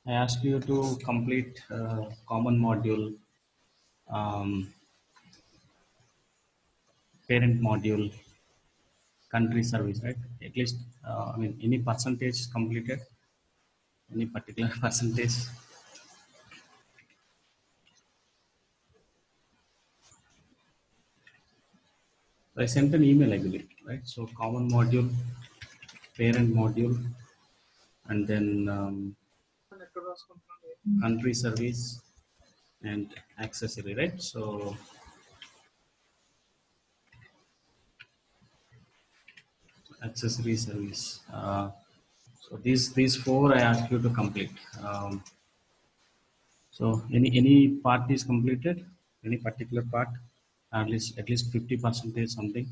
I ask you to complete common module, um, parent module, country service, right? At least, I mean, any percentage completed, any particular percentage. I sent an email, I believe, right? So common module, parent module, and then country service and accessory, right? So accessory service. So these four I ask you to complete. So any part is completed, any particular part, at least 50% something.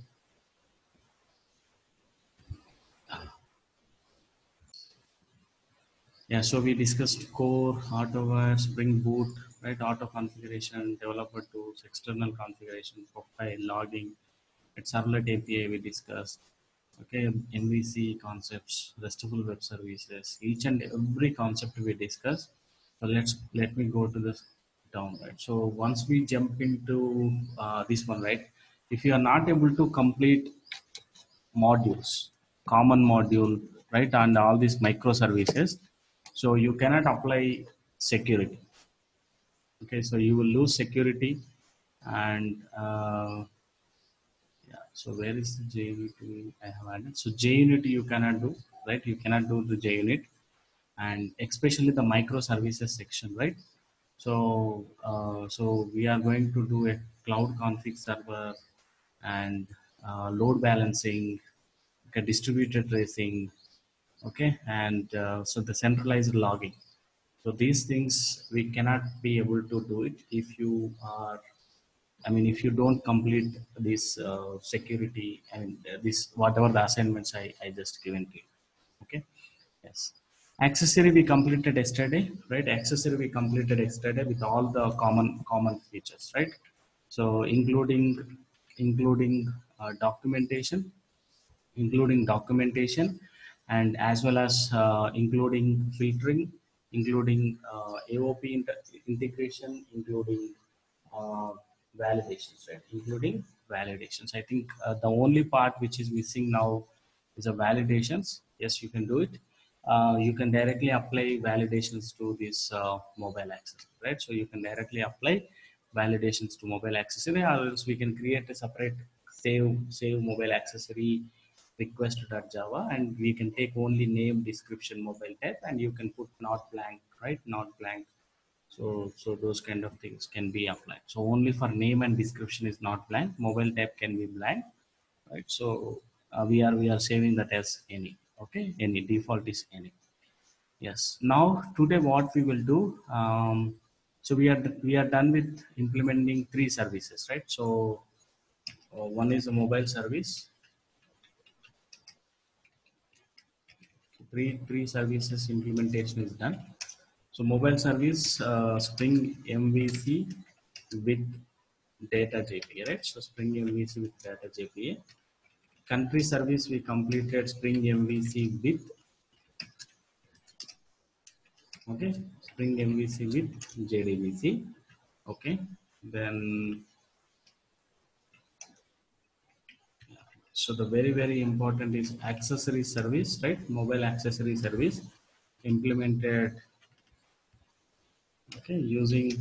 Yeah. So we discussed core, hardware, Spring Boot, right? Auto configuration, developer tools, external configuration, profile, logging, at Servlet API we discussed. Okay, MVC concepts, RESTful web services, each and every concept we discuss. So let me go to this down, right? So once we jump into this one, right? If you are not able to complete modules, common module, right, and all these microservices, so you cannot apply security. Okay, so you will lose security, and yeah. So where is the JUnit? I have added. So JUnit you cannot do, right? You cannot do the JUnit, and especially the microservices section, right? So we are going to do a cloud config server and load balancing, okay, distributed tracing, okay, and so the centralized logging. So these things we cannot be able to do it if you are, I mean, if you don't complete this security and this whatever the assignments I just given to you. Okay. Yes. Accessory we completed yesterday, right? Accessory we completed yesterday with all the common features, right? So including documentation, and as well as including filtering, including AOP integration, including uh, validations, right? Including validations. I think the only part which is missing now is the validations. Yes, you can do it. You can directly apply validations to this mobile access, right? So you can directly apply validations to mobile accessory, or else we can create a separate save mobile accessory request.java, and we can take only name, description, mobile type, and you can put not blank, right? Not blank. So those kind of things can be applied. So only for name and description is not blank. Mobile type can be blank, right? So we are saving that as any. Okay, any default is any. Yes. Now today what we will do. So we are done with implementing three services, right? So one is a mobile service. Three services implementation is done. So mobile service, Spring MVC with data JPA, right? So Spring MVC with data JPA. Country service we completed Spring MVC with, okay, Spring MVC with JDBC. Okay, then so the very important is accessory service, right? Mobile accessory service implemented, okay, using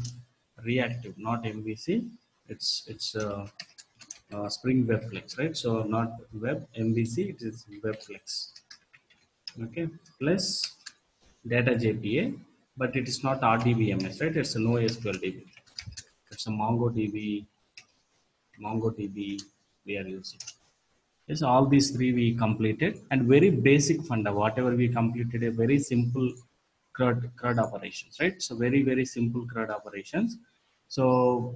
reactive, not MVC. It's Spring WebFlex, right? So not Web MVC, it is WebFlex. Okay, plus data JPA, but it is not RDBMS, right? It's a NoSQL DB. It's a MongoDB we are using. Yes, all these three we completed, and very basic funda, whatever we completed, a very simple CRUD operations, right? So very simple CRUD operations. So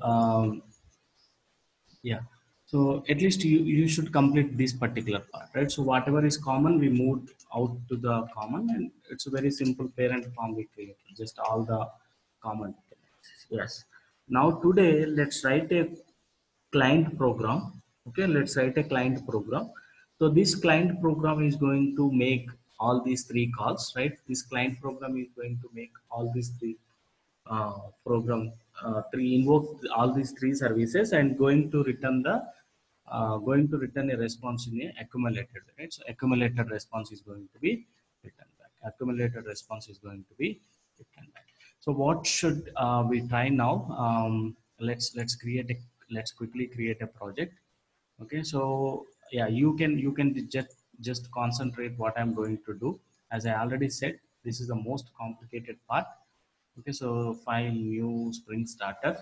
yeah, so at least you should complete this particular part, right? So whatever is common we moved out to the common, and it's a very simple parent form we created, just all the common. Yes. Now today let's write a client program. Okay, let's write a client program. So this client program is going to make all these three calls, right? This client program is going to make all these three program three invoke all these three services and going to return a response in a accumulated, right? So accumulated response is going to be returned back. Accumulated response is going to be returned back. So what should we try now? Let's quickly create a project. Okay, so yeah, you can just concentrate what I'm going to do. As I already said, this is the most complicated part. Okay, so file new Spring Starter.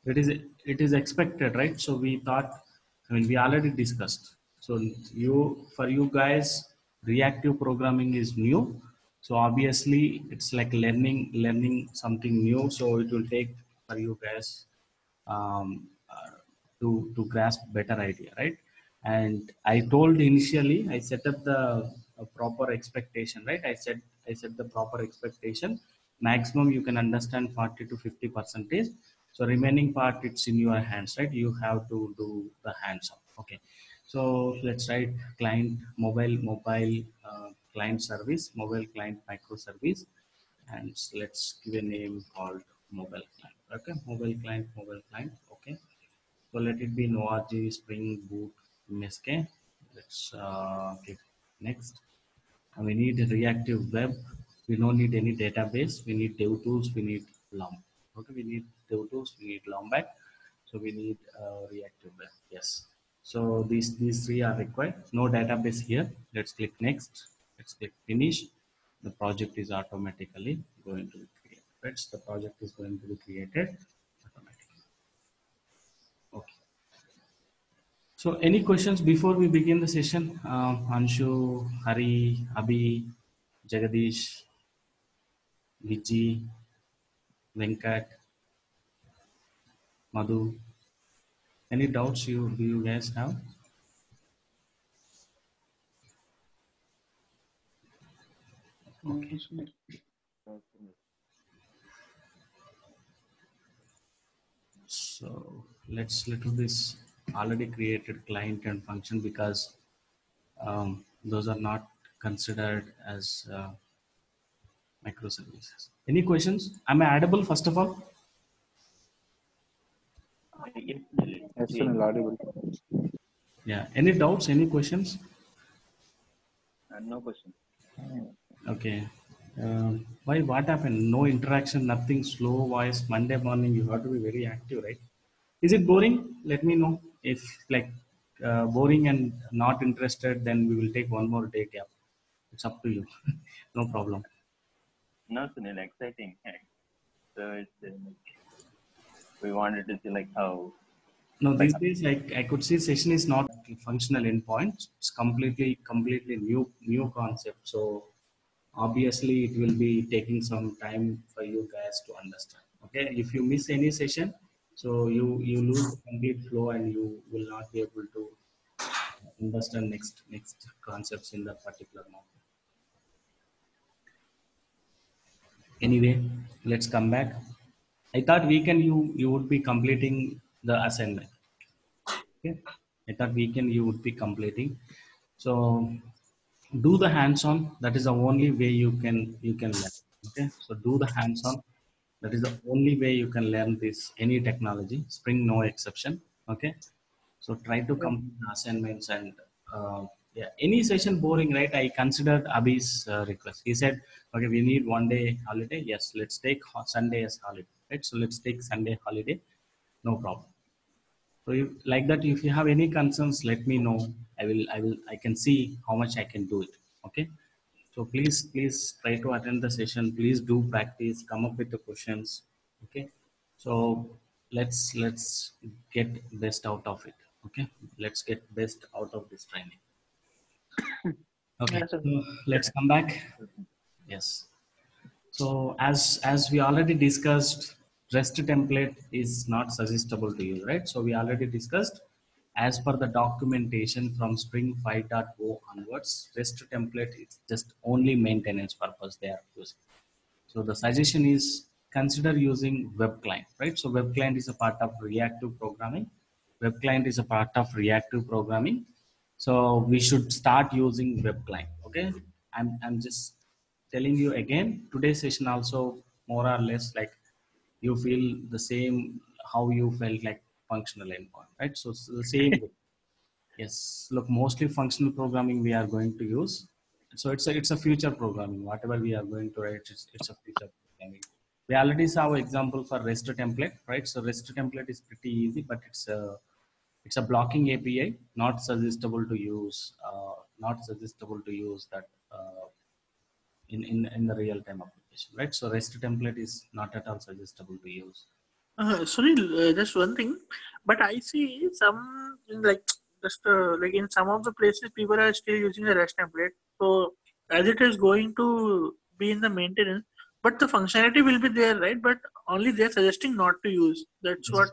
It is expected, right? So we thought, I mean, we already discussed. So for you guys, reactive programming is new. So obviously it's like learning something new. So it will take for you guys um, uh, to grasp better idea, right? And I told initially, I set up the proper expectation, right? I set the proper expectation. Maximum you can understand 40 to 50 percentage. So remaining part, it's in your hands, right? You have to do the hands on. Okay, so let's write client client service, mobile client microservice, and let's give a name called mobile client. Okay, mobile client. Okay, so let it be in org spring boot msk. Let's click next. And we need a reactive web. We don't need any database. We need dev tools. We need lomb. Okay, we need dev tools. We need lombac. So we need reactive web. Yes. So these three are required. No database here. Let's click next. Let's click finish. The project is automatically going to be created. Right? So the project is going to be created automatically. Okay. So any questions before we begin the session? Anshu, Hari, Abhi, Jagadish, Vijay, Venkat, Madhu. Any doubts do you guys have? Okay. So let's do this already created client and function, because those are not considered as microservices. Any questions? Am I audible first of all? Yes, Sunil, audible. Yeah. Any doubts? Any questions? No question. Okay. Why? What happened? No interaction, nothing. Slow voice. Monday morning, you have to be very active, right? Is it boring? Let me know. If like boring and not interested, then we will take one more day gap. It's up to you. No problem. No, Sunil, exciting. So it's we wanted to see like how. No, these days, like I could see, session is not functional endpoints. It's completely new concept. So obviously, it will be taking some time for you guys to understand. Okay, if you miss any session, so you lose the complete flow and you will not be able to understand next concepts in that particular module. Anyway, let's come back. I thought weekend you would be completing the assignment. Okay, I thought weekend you would be completing. So do the hands-on. That is the only way you can learn. Okay, so do the hands-on. That is the only way you can learn this any technology. Spring no exception. Okay, so try to complete the assignments and yeah, any session boring, right? I considered Abhi's request. He said, okay, we need 1 day holiday. Yes, let's take Sunday as holiday, right? So let's take Sunday holiday. No problem. So if, like that, if you have any concerns, let me know. I can see how much I can do it. Okay. So please try to attend the session. Please do practice, come up with the questions. Okay. So let's get best out of it. Okay. Let's get best out of this training. Okay. So let's come back. Yes. So as we already discussed, REST template is not suggestible to you, right? So we already discussed, as per the documentation from Spring 5.0 onwards, REST template is just only maintenance purpose they are using. So the suggestion is consider using web client, right? So web client is a part of reactive programming. Web client is a part of reactive programming. So we should start using web client. Okay, I'm just telling you again. Today's session also more or less like you feel the same how you felt like functional endpoint, right? So it's the same way. Yes, look, mostly functional programming we are going to use. So it's a future programming. Whatever we are going to write, it's a future programming. We already saw an example for REST template, right? So REST template is pretty easy, but it's a blocking API, not suggestible to use, not suggestible to use that in the real time application, right? So REST template is not at all suggestible to use. Sorry, just one thing, but I see some like just like in some of the places people are still using the REST template. So as it is going to be in the maintenance, but the functionality will be there, right? But only they're suggesting not to use. That's Yes. what,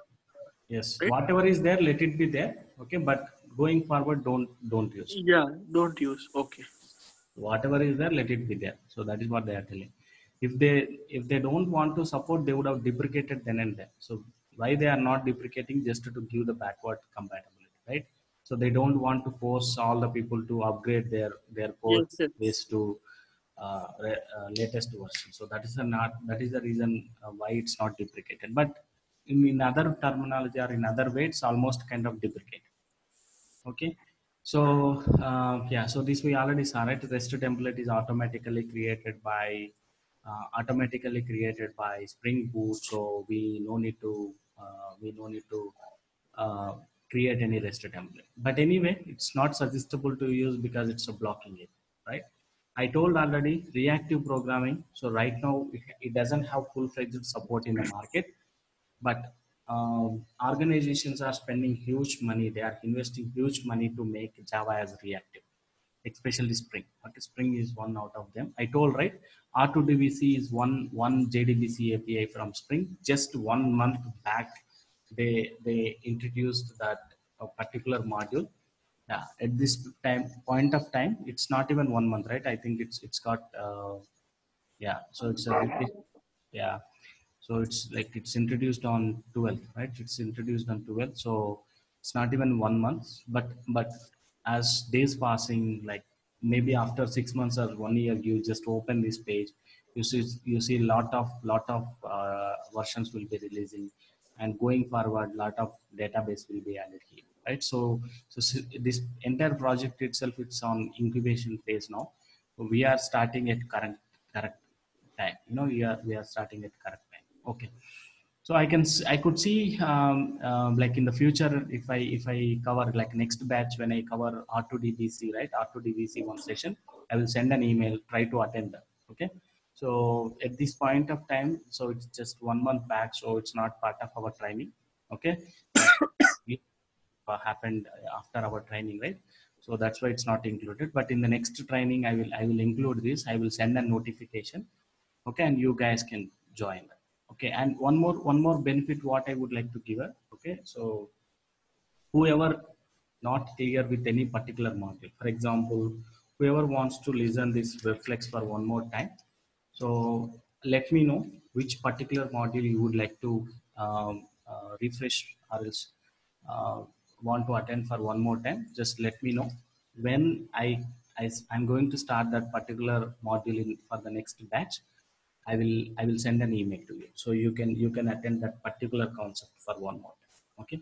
Yes, right? whatever is there, let it be there. Okay, but going forward, don't use. Yeah, don't use. Okay. Whatever is there, let it be there. So that is what they are telling. If they don't want to support, they would have deprecated then and there. So why they are not deprecating, just to give the backward compatibility, right? So they don't want to force all the people to upgrade their code Yes, yes. base to latest version. So that is the reason why it's not deprecated. But in other terminology or in other way, it's almost kind of deprecated. Okay. So yeah, so this we already saw, right? REST template is automatically created by Spring Boot. So we no need to uh, create any REST template. But anyway, it's not suggestible to use because it's a blocking it, right? I told already reactive programming. So right now it doesn't have full-fledged support in the market, but organizations are spending huge money. They are investing huge money to make Java as reactive, especially Spring. Okay, Spring is one out of them. I told, right, R2DBC is one JDBC API from Spring. Just 1 month back, they introduced that particular module. Yeah, at this point of time, it's not even 1 month, right? I think it's got yeah. So it's a yeah. So it's like it's introduced on 12th, right? It's introduced on 12th. So it's not even 1 month, but as days passing, like maybe after 6 months or 1 year, you just open this page, you see lot of versions will be releasing, and going forward, lot of database will be added here, right? So this entire project itself, it's on incubation phase now. We are starting at correct time. We are starting at correct time. Okay. So I could see like in the future, if I cover like next batch, when I cover R2DBC, right, R2DBC one session, I will send an email, try to attend that. Okay. So at this point of time, so it's just 1 month back, so it's not part of our training. Okay. It happened after our training, right? So that's why it's not included. But in the next training, I will include this. I will send a notification. Okay, and you guys can join. Okay, and one more benefit what I would like to give her. Okay, so whoever not clear with any particular module, for example, whoever wants to listen this Webflex for one more time, so let me know which particular module you would like to refresh, or else uh, want to attend for one more time. Just let me know. When I'm going to start that particular module for the next batch, I will send an email to you, so you can attend that particular concept for one more time. Okay.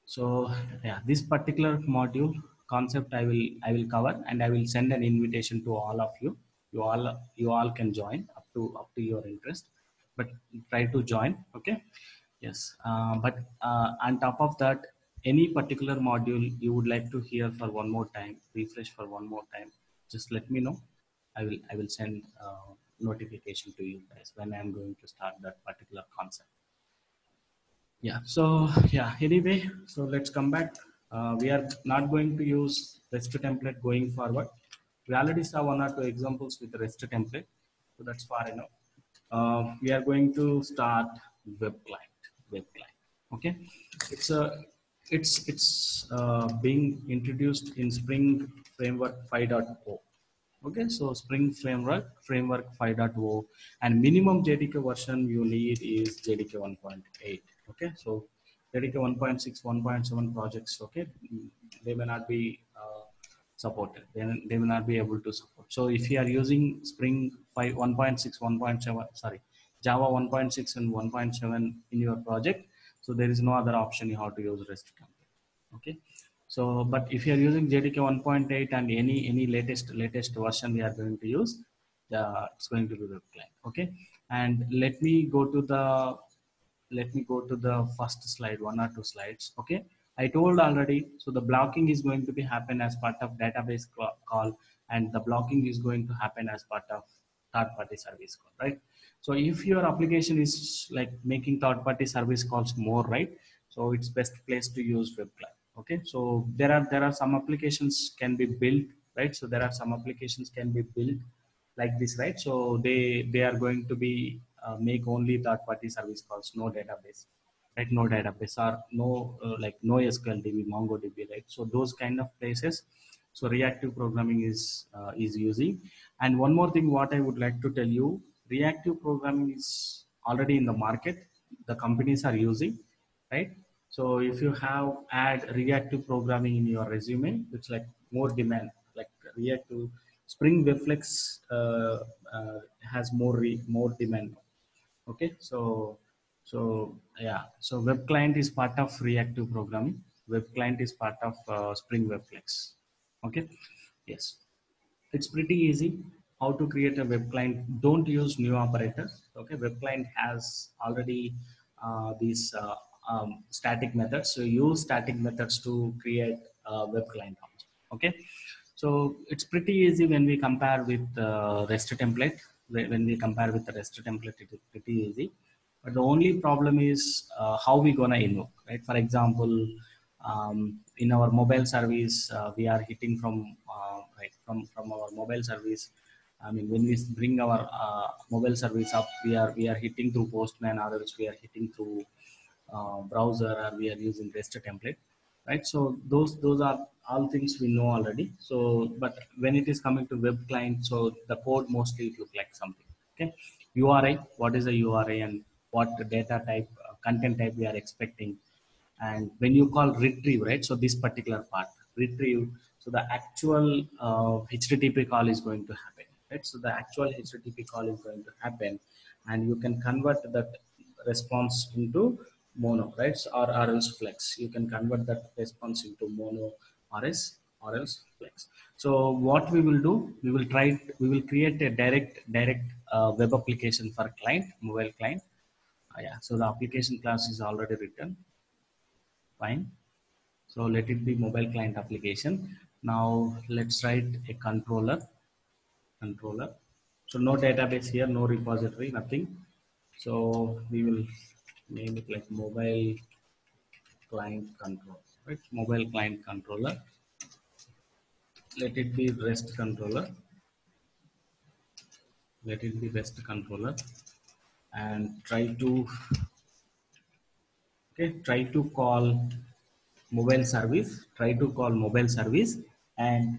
So yeah, this particular module concept I will cover, and I will send an invitation to all of you. You all can join up to your interest, but try to join. Okay. Yes. But on top of that, any particular module you would like to hear for one more time, refresh for one more time, just let me know. I will send notification to you guys when I'm going to start that particular concept. Yeah. So yeah. Anyway, so let's come back. We are not going to use REST template going forward. We already saw one or two examples with REST template, so that's far enough. We are going to start web client. Web client. Okay. It's being introduced in Spring Framework 5.0. Okay, so Spring Framework 5.0, and minimum JDK version you need is JDK 1.8. Okay, so JDK 1.6, 1.7 projects. Okay, they may not be supported. Then they will not be able to support. So if you are using Spring 5 1.6 1.7, sorry, Java 1.6 and 1.7 in your project, so there is no other option you have to use REST template. Okay, so but if you are using JDK 1.8 and any latest version we are going to use, it's going to be web client. Okay, and let me go to the first slide, one or two slides. Okay, I told already. So the blocking is going to be happen as part of database call, and the blocking is going to happen as part of third-party service call, right? So if your application is like making third-party service calls more, right? So it's best place to use web client. Okay, so there are some applications can be built, right? So there are some applications can be built like this, right? So they are going to be make only third-party service calls, no database, right? No database or no like no SQL MongoDB, right? So those kind of places. So reactive programming is using. And one more thing, what I would like to tell you, reactive programming is already in the market. The companies are using, right? So if you have add reactive programming in your resume, it's like more demand, like reactive Spring Webflex has more demand. Okay, so yeah, so web client is part of reactive programming. Web client is part of Spring Webflex. Okay, yes, it's pretty easy how to create a web client. Don't use new operators. Okay, web client has already these static methods. So use static methods to create a web client object. Okay, so it's pretty easy when we compare with REST template. When we compare with the REST template, it is pretty easy. But the only problem is how we gonna invoke, right? For example, in our mobile service, we are hitting from right from our mobile service. I mean, when we bring our mobile service up, we are hitting through Postman, or else we are hitting through browser, or we are using REST template, right? So those are all things we know already. So, but when it is coming to web client, so the code mostly it look like something. Okay, URI, what is a URI, and what data type, content type we are expecting. And when you call retrieve, right? So this particular part, retrieve, so the actual HTTP call is going to happen, right? So the actual HTTP call is going to happen, and you can convert that response into mono, right? So, or else flex. You can convert that response into mono or else flex. So what we will do, we will create a direct web application for client, mobile client. Yeah, so the application class is already written. Fine. So let it be mobile client application. Now let's write a controller. So no database here, no repository, nothing. So we will name it like mobile client controller, right? Mobile client controller. Let it be REST controller. Let it be REST controller, and try to call mobile service. Try to call mobile service and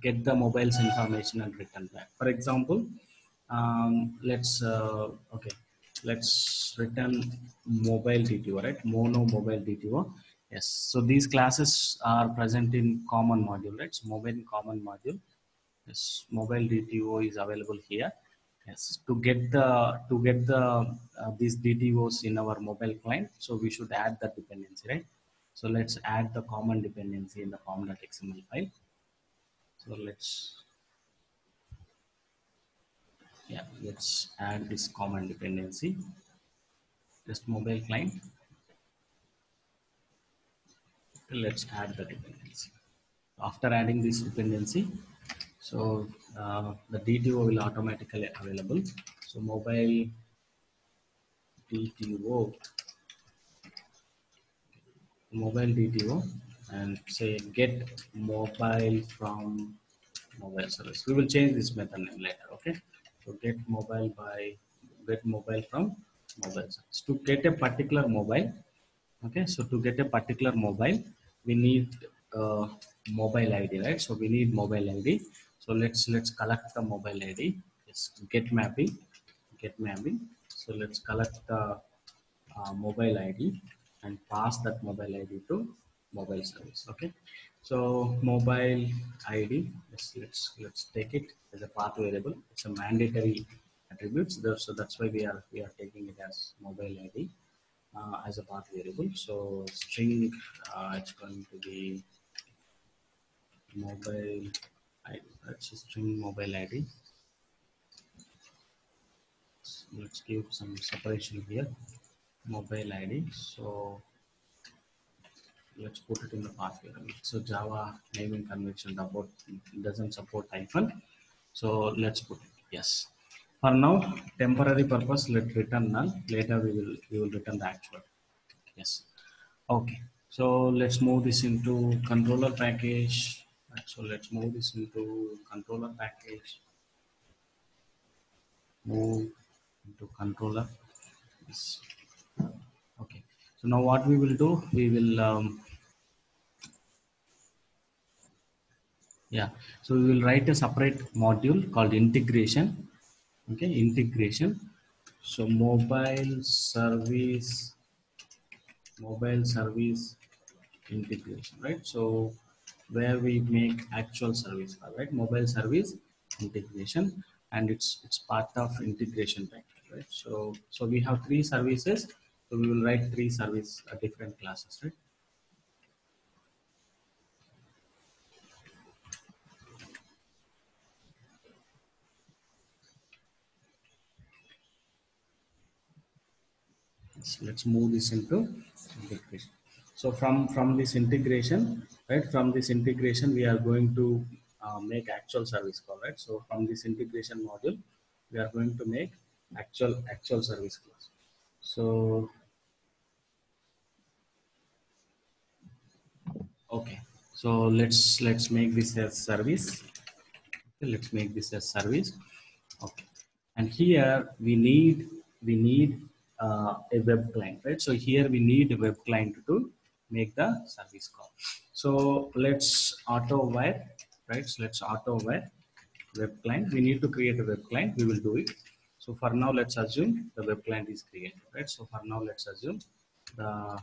get the mobile's information and return back. For example, let's return mobile DTO, right? Mono mobile DTO. Yes. So these classes are present in common module, right? So mobile common module. Yes. Mobile DTO is available here. Yes. To get the these DTOs in our mobile client, so we should add the dependency, right? So let's add the common dependency in the pom.xml file. So let's add this common dependency, just mobile client. Let's add the dependency. After adding this dependency, so the DTO will automatically available. So mobile DTO, and say get mobile from mobile service. We will change this method name later. Okay, so get mobile from mobile service. To get a particular mobile, okay, so to get a particular mobile, we need mobile ID, right? So we need mobile ID. So let's collect the mobile ID. Yes, get mapping. So let's collect the mobile ID and pass that mobile ID to mobile service. Okay, So mobile ID, let's take it as a path variable. It's a mandatory attribute, so that's why we are taking it as mobile ID as a path variable. So string, it's going to be mobile ID. That's a string mobile ID. Let's give some separation here. Mobile ID. So let's put it in the path variable. So Java naming convention doesn't support hyphen. So let's put it yes. For now, temporary purpose, let's return null. Later we will return the actual. Yes. Okay. So let's move this into controller package. Right, so let's move this into controller package. Move into controller. Yes. Okay. So now what we will do, we will yeah. So we will write a separate module called integration. Okay, integration. So mobile service integration, right? So where we make actual service call, right? Mobile service integration, and it's part of integration package, right? So we have three services. So we will write three service different classes, right? So let's move this into integration. So from this integration, right? From this integration, we are going to make actual service call, right? So from this integration module, we are going to make actual service calls. So okay, so let's make this as service. Okay, let's make this as service. Okay, and here we need a web client, right? So here we need a web client to make the service call. So let's auto wire, right? So let's auto wire web client. We need to create a web client. We will do it. So for now, let's assume the web client is created, right? So for now, let's assume the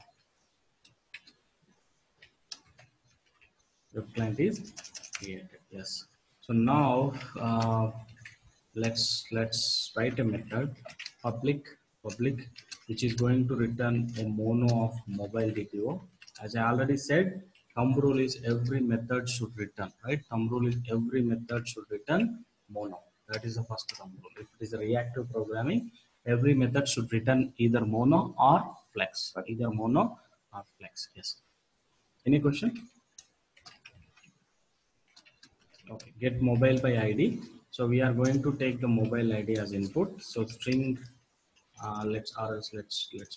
web client is created. Yes. So now let's write a method public which is going to return a mono of mobile DTO. As I already said, thumb rule is every method should return, right? Thumb rule is every method should return mono. That is the first thumb rule. If it is a reactive programming, every method should return either mono or flex. Either mono or flex. Yes. Any question? Okay, get mobile by ID. So we are going to take the mobile ID as input. So string, let's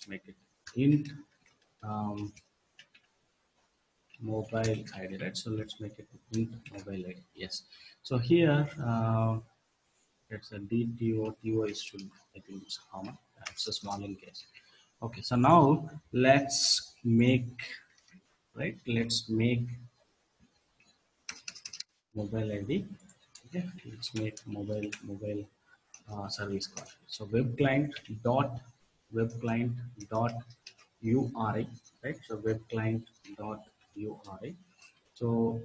make it int mobile ID, right? So let's make it int mobile ID. Yes. So here it's a DTO. TO is should, I think it's common. It's a small in case. Okay. So now let's make, right? Let's make mobile ID. Okay. Let's make mobile service call. So web client dot URI, right? So web client dot URI. So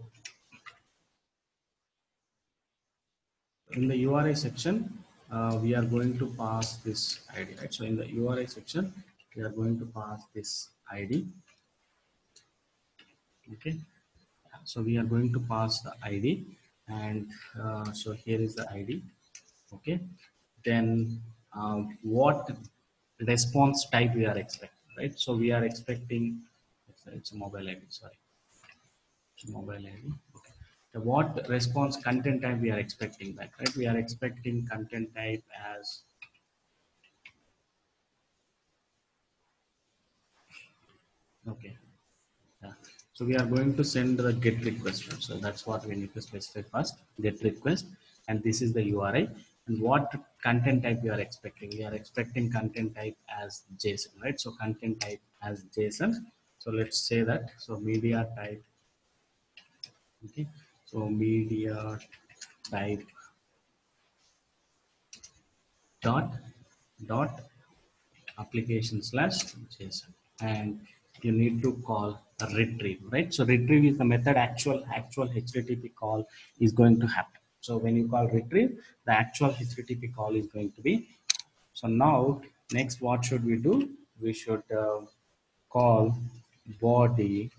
in the URI section, we are going to pass this ID, right? So in the URI section, we are going to pass this ID. Okay. So we are going to pass the ID, and so here is the ID. Okay. Then what response type we are expecting, right? So we are expecting, it's a mobile ID, sorry, it's a mobile ID. Okay. So what response content type we are expecting back, right? We are expecting content type as, okay. Yeah. So we are going to send the get request. So that's what we need to specify first, get request, and this is the URI. And what content type we are expecting? We are expecting content type as JSON, right? So content type as JSON. So let's say that. So media type. Okay. So media type dot application slash JSON, and you need to call retrieve, right? So retrieve is the method actual HTTP call is going to happen. So when you call retrieve, the actual HTTP call is going to be. So now next, what should we do? We should call body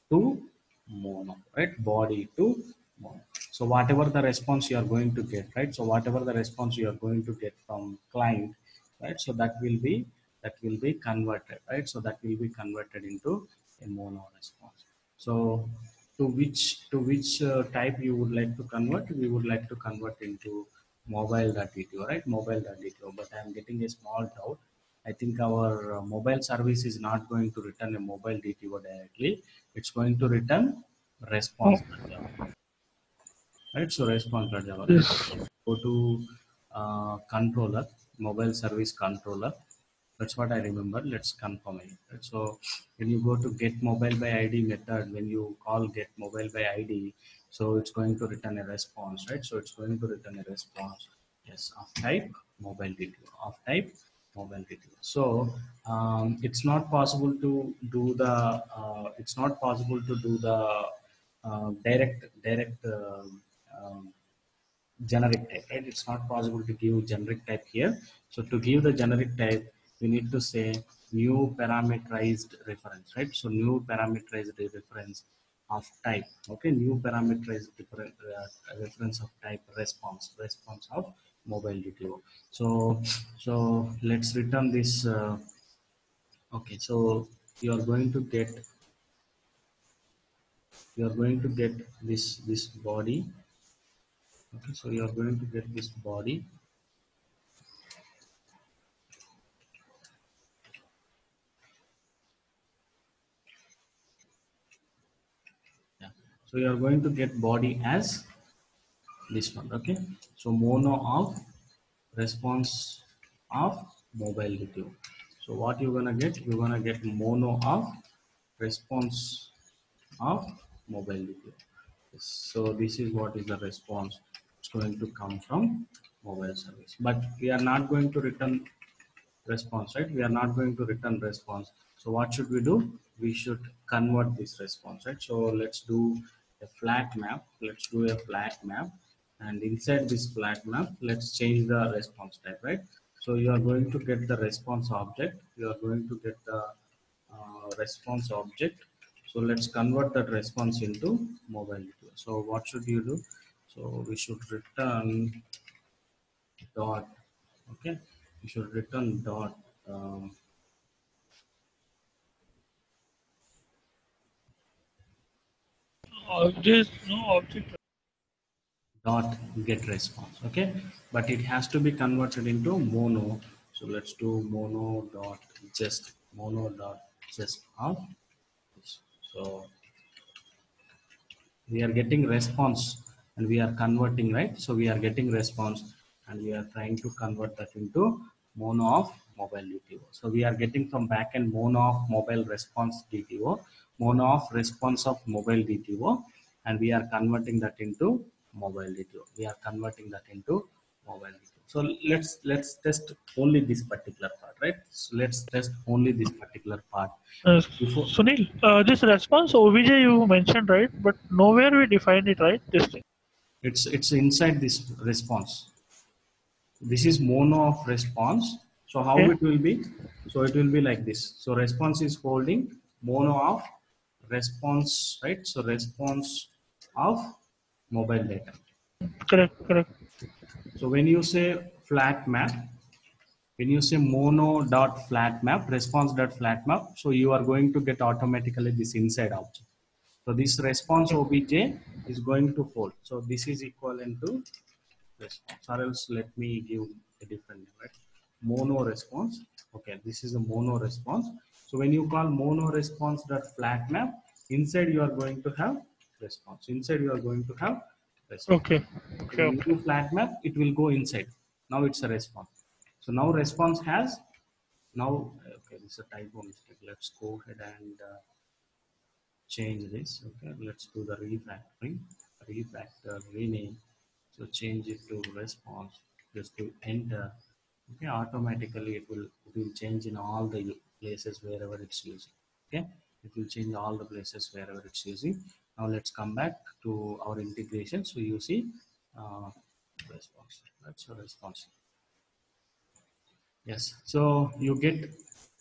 to mono, right? Body to mono. So whatever the response you are going to get, right? So whatever the response you are going to get from client, right? So that will be converted, right? So that will be converted into a mono response. So to which type you would like to convert? We would like to convert into mobile.dto, right? Mobile.dto. But I am getting a small doubt. I think our mobile service is not going to return a mobile DTO directly. It's going to return response, right? So response.java. Let's Yes. go to controller, mobile service controller. That's what I remember. Let's confirm it. Right? So when you go to get mobile by ID method, when you call get mobile by ID, so it's going to return a response, right? So it's going to return a response. Yes, of type mobile DTO, of type mobile DTO. So it's not possible to do the direct generic type, right? It's not possible to give generic type here. So to give the generic type, we need to say new parameterized reference, right? So new parameterized reference of type, okay? New parameterized reference of type response of mobile DTO. So let's return this. Okay, so you are going to get this body. Okay, so you are going to get this body. Yeah. So you are going to get body as this one. Okay. So mono of response of mobile DTO. So what you're gonna get? You're gonna get mono of response of mobile DTO. So this is what is the response. It's going to come from mobile service. But we are not going to return response, right? We are not going to return response. So what should we do? We should convert this response, right? So let's do a flat map. Let's do a flat map. And inside this flat map, let's change the response type, right? So you are going to get the response object. You are going to get the response object. So let's convert that response into mobile. So what should you do? So we should return dot, okay? We should return dot um, There's no object. dot get response, okay? But it has to be converted into mono. So let's do mono dot just of this. So we are getting response and we are converting, right? So we are getting response and we are trying to convert that into mono of mobile DTO. So we are getting from backend mono of mobile response DTO, mono of response of mobile DTO, and we are converting that into mobile DTO. We are converting that into mobile DTO. So let's test only this particular part, right? So let's test only this particular part before. Sunil, this response OBJ you mentioned, right? But nowhere we defined it, right? This thing. It's inside this response. This is mono of response. So how Okay. it will be? So it will be like this. So response is holding mono of response, right? So response of mobile data. Correct. Correct. So when you say flat map, when you say mono dot flat map, response dot flat map, so you are going to get automatically this inside object. So this response obj is going to hold. So this is equivalent to response, or else let me give a different name, right? Mono response. Okay, this is a mono response. So when you call mono response dot flat map, inside you are going to have response. Inside you are going to have response. Okay. So Okay. when you Okay. do flat map, it will go inside. Now it's a response. So now response has now. Okay, this is a typo mistake. Let's go ahead and change this. Okay, let's do the refactor, rename. So change it to response. Just to enter. Okay, automatically it will change in all the places wherever it's used. Okay, It will change all the places wherever it's using. Now let's come back to our integration. So you see response. That's your response. Yes. So you get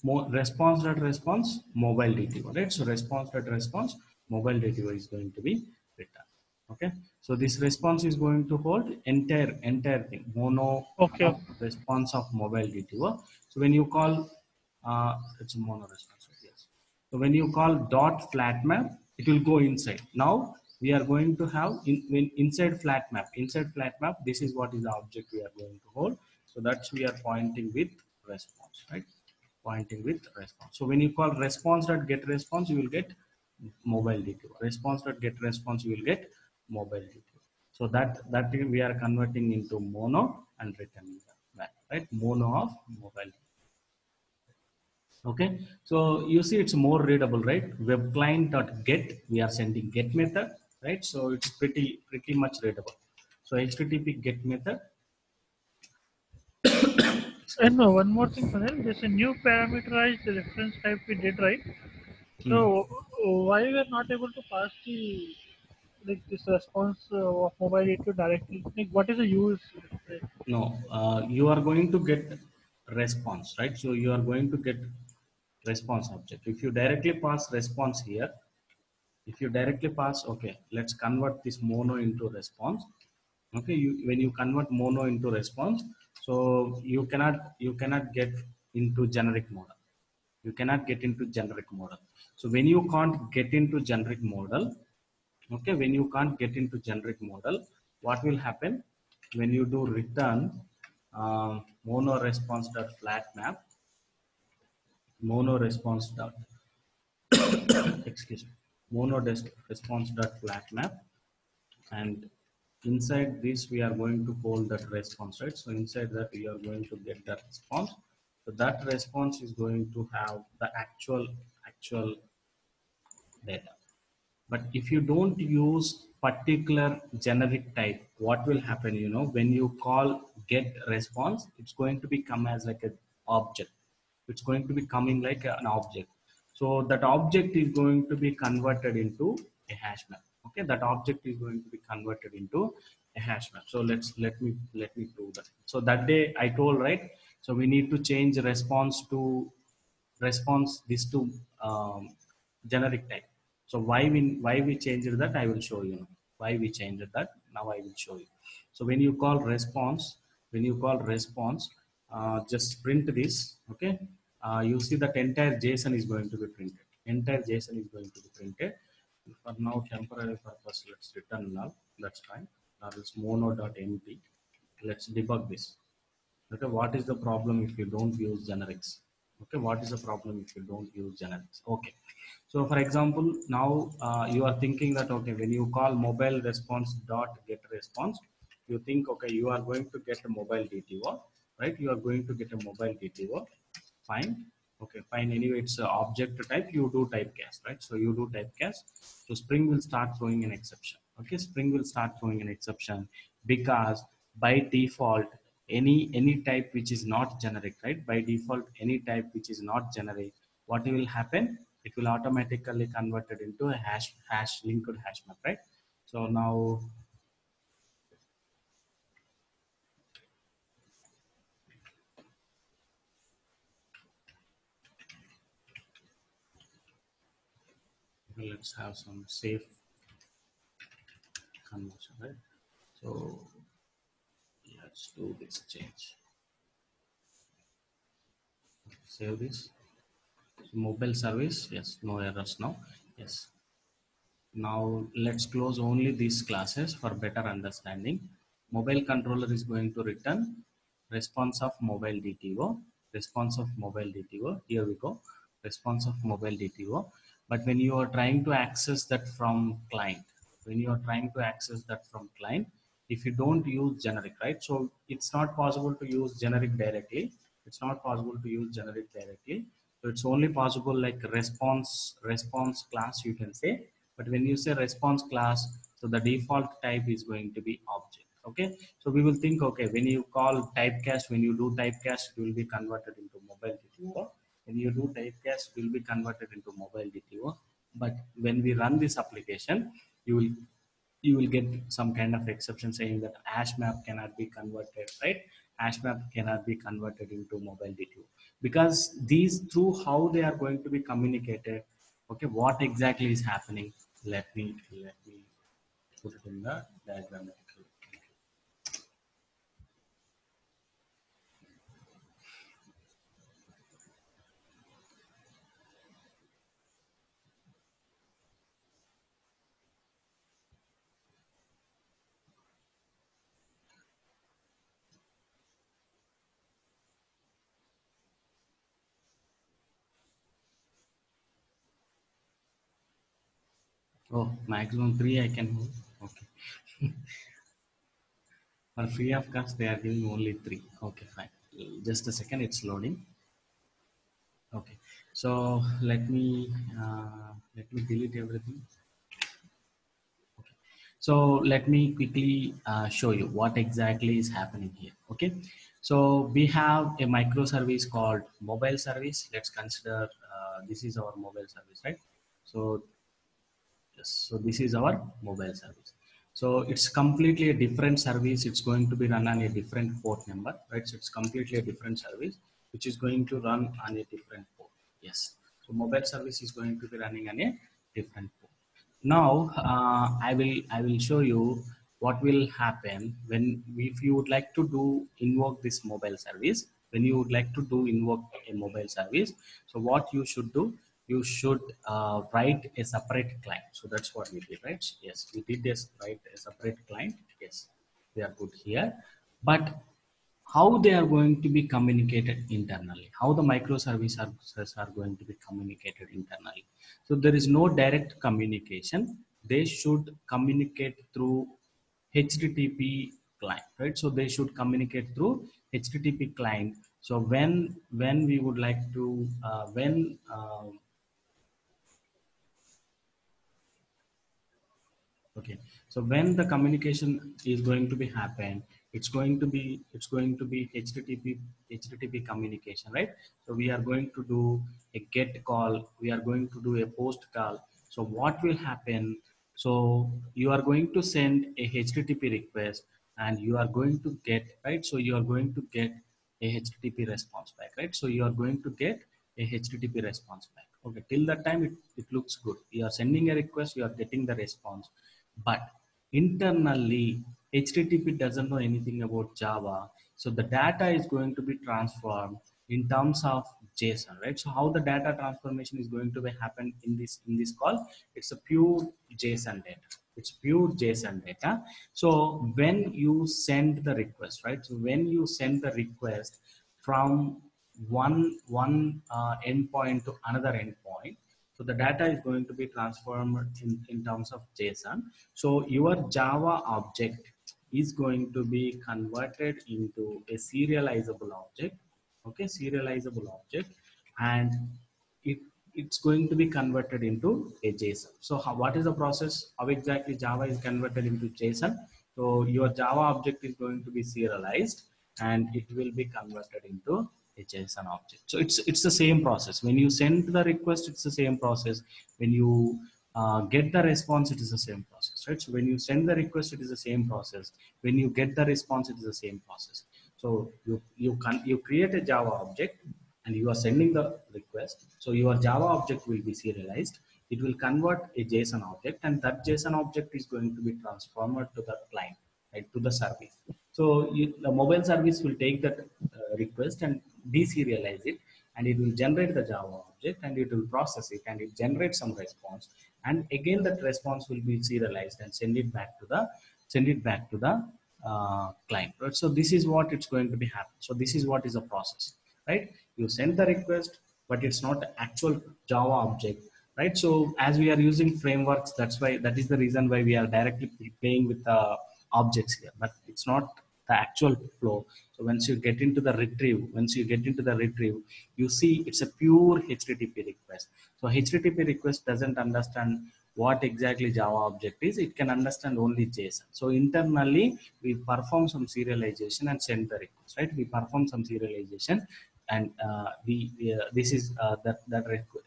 more response.response mobile DTO, right? So response.response mobile DTO is going to be returned. Okay. So this response is going to hold entire thing, mono Okay. response of mobile DTO. So when you call it's a mono response, yes. So when you call dot flat map, it will go inside. Now we are going to have inside flat map. Inside flat map, this is what is the object we are going to hold. So that's we are pointing with response, right? Pointing with response. So when you call response.get response, you will get mobile DTO. Response.get response, you will get mobile DTO. So that we are converting into mono and returning back, right? Mono of mobile. Okay, so you see it's more readable, right? Web client.get, we are sending get method, right? So it's pretty much readable. So HTTP get method. And one more thing, Sunil, there's a new parameterized reference type we did, right? So why we are not able to pass the this response of mobile data directly? Like, what is the use? No, you are going to get response, right? So you are going to get response object. If you directly pass response here, if you directly pass, okay, let's convert this mono into response. Okay, when you convert mono into response, so you cannot get into generic model. You cannot get into generic model. So when you can't get into generic model, okay, when you can't get into generic model, what will happen when you do return mono response dot flat map, mono response dot excuse me, mono response dot flat map, and inside this we are going to hold that response, right? So inside that we are going to get that response. So that response is going to have the actual data. But if you don't use particular generic type, what will happen, you know, when you call get response, it's going to become as like an object. It's going to be coming like an object. So that object is going to be converted into a hash map. Okay, that object is going to be converted into a hash map. So let me prove that. So that day I told, right? So we need to change response to response this to generic type. So why we changed that, I will show you. Why we changed that, now I will show you. So when you call response, just print this. Okay, you see that entire JSON is going to be printed. Entire JSON is going to be printed. For now, temporary purpose, let's return null. That's fine. Or else mono.empty. Let's debug this. Okay, what is the problem if you don't use generics? Okay, what is the problem if you don't use generics? Okay, so for example, now you are thinking that, okay, when you call mobile response dot get response, you think, okay, you are going to get a mobile DTO, right? You are going to get a mobile DTO. Fine. Okay, fine. Anyway, it's object type. You do typecast, right? So you do typecast. So Spring will start throwing an exception. Okay, Spring will start throwing an exception because by default, any type which is not generic, right? By default, any type which is not generic, what will happen? It will automatically convert it into a hash linked hash map, right? So now let's have some safe conversion, right? So let's do this change. Save this. Mobile service, yes, no errors now. Yes. Now let's close only these classes for better understanding. Mobile controller is going to return response of mobile DTO, response of mobile DTO. Here we go, response of mobile DTO. But when you are trying to access that from client, if you don't use generic, right? So it's not possible to use generic directly. So it's only possible like response class, you can say. But when you say response class, so the default type is going to be object. Okay, so we will think, okay, when you call typecast, when you do typecast, it will be converted into mobile DTO. When you do typecast, it will be converted into mobile DTO. But when we run this application, you will get some kind of exception saying that hash map cannot be converted, right? Hash map cannot be converted into mobile DTO because these through how they are going to be communicated. Okay, what exactly is happening? Let me put it in the diagram. Oh, maximum 3 I can hold. Okay. For free of cost, they are giving only 3. Okay, fine. Just a second, it's loading. Okay. So let me delete everything. Okay. So let me quickly show you what exactly is happening here. Okay. So we have a microservice called mobile service. Let's consider this is our mobile service, right? So yes, so this is our mobile service. So it's completely a different service. It's going to be run on a different port number, right? So it's completely a different service, which is going to run on a different port. Yes. So mobile service is going to be running on a different port. Now I will show you what will happen when if you would like to do invoke this mobile service. When you would like to do invoke a mobile service, so what you should do, you should write a separate client. So that's what we did, right? Yes, we did this, write a separate client. Yes, we are good here. But how they are going to be communicated internally, how the microservices are going to be communicated internally. So there is no direct communication. They should communicate through HTTP client, right? So they should communicate through HTTP client. So when we would like to okay, so when the communication is going to be happen, it's going to be http communication, right? So we are going to do a get call, we are going to do a post call. So what will happen, so you are going to send a http request and you are going to get, right? So you are going to get a http response back, right? So you are going to get a http response back. Okay, till that time it looks good. You are sending a request, you are getting the response. But internally, HTTP doesn't know anything about Java. So the data is going to be transformed in terms of JSON, right? So how the data transformation is going to be happen in this call? It's a pure JSON data. It's pure JSON data. So when you send the request, right? So when you send the request from one endpoint to another endpoint, so the data is going to be transformed in terms of JSON. So your Java object is going to be converted into a serializable object. Okay, serializable object, and it it's going to be converted into a JSON. So what is the process? How exactly Java is converted into JSON? So your Java object is going to be serialized and it will be converted into a JSON object. So it's the same process. When you send the request, it's the same process. When you get the response, it is the same process, right? So when you send the request, it is the same process. When you get the response, it is the same process. So you create a Java object and you are sending the request. So your Java object will be serialized. It will convert a JSON object, and that JSON object is going to be transformed to the client, right, to the service. So the mobile service will take that request and deserialize it, and it will generate the Java object and it will process it and it generates some response. And again, that response will be serialized and send it back to the client. Right? So this is what it's going to be happen. So this is what is the process, right? You send the request, but it's not actual Java object, right? So as we are using frameworks, that is the reason why we are directly playing with the objects here, but it's not the actual flow. So once you get into the retrieve, you see it's a pure HTTP request. So HTTP request doesn't understand what exactly Java object is. It can understand only JSON. So internally, we perform some serialization and send the request, right? We perform some serialization this is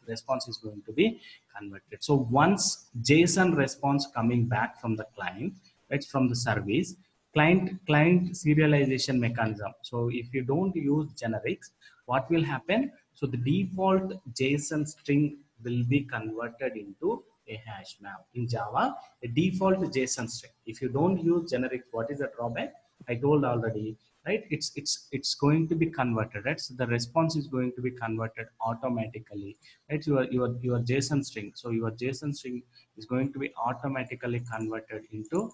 response is going to be converted. So once JSON response coming back from the client, right, from the service, client serialization mechanism. So if you don't use generics, what will happen? So the default JSON string will be converted into a hash map. In Java, a default JSON string, if you don't use generics, what is the drawback? I told already, right? It's going to be converted, right? So the response is going to be converted automatically, right? Your JSON string, so your JSON string is going to be automatically converted into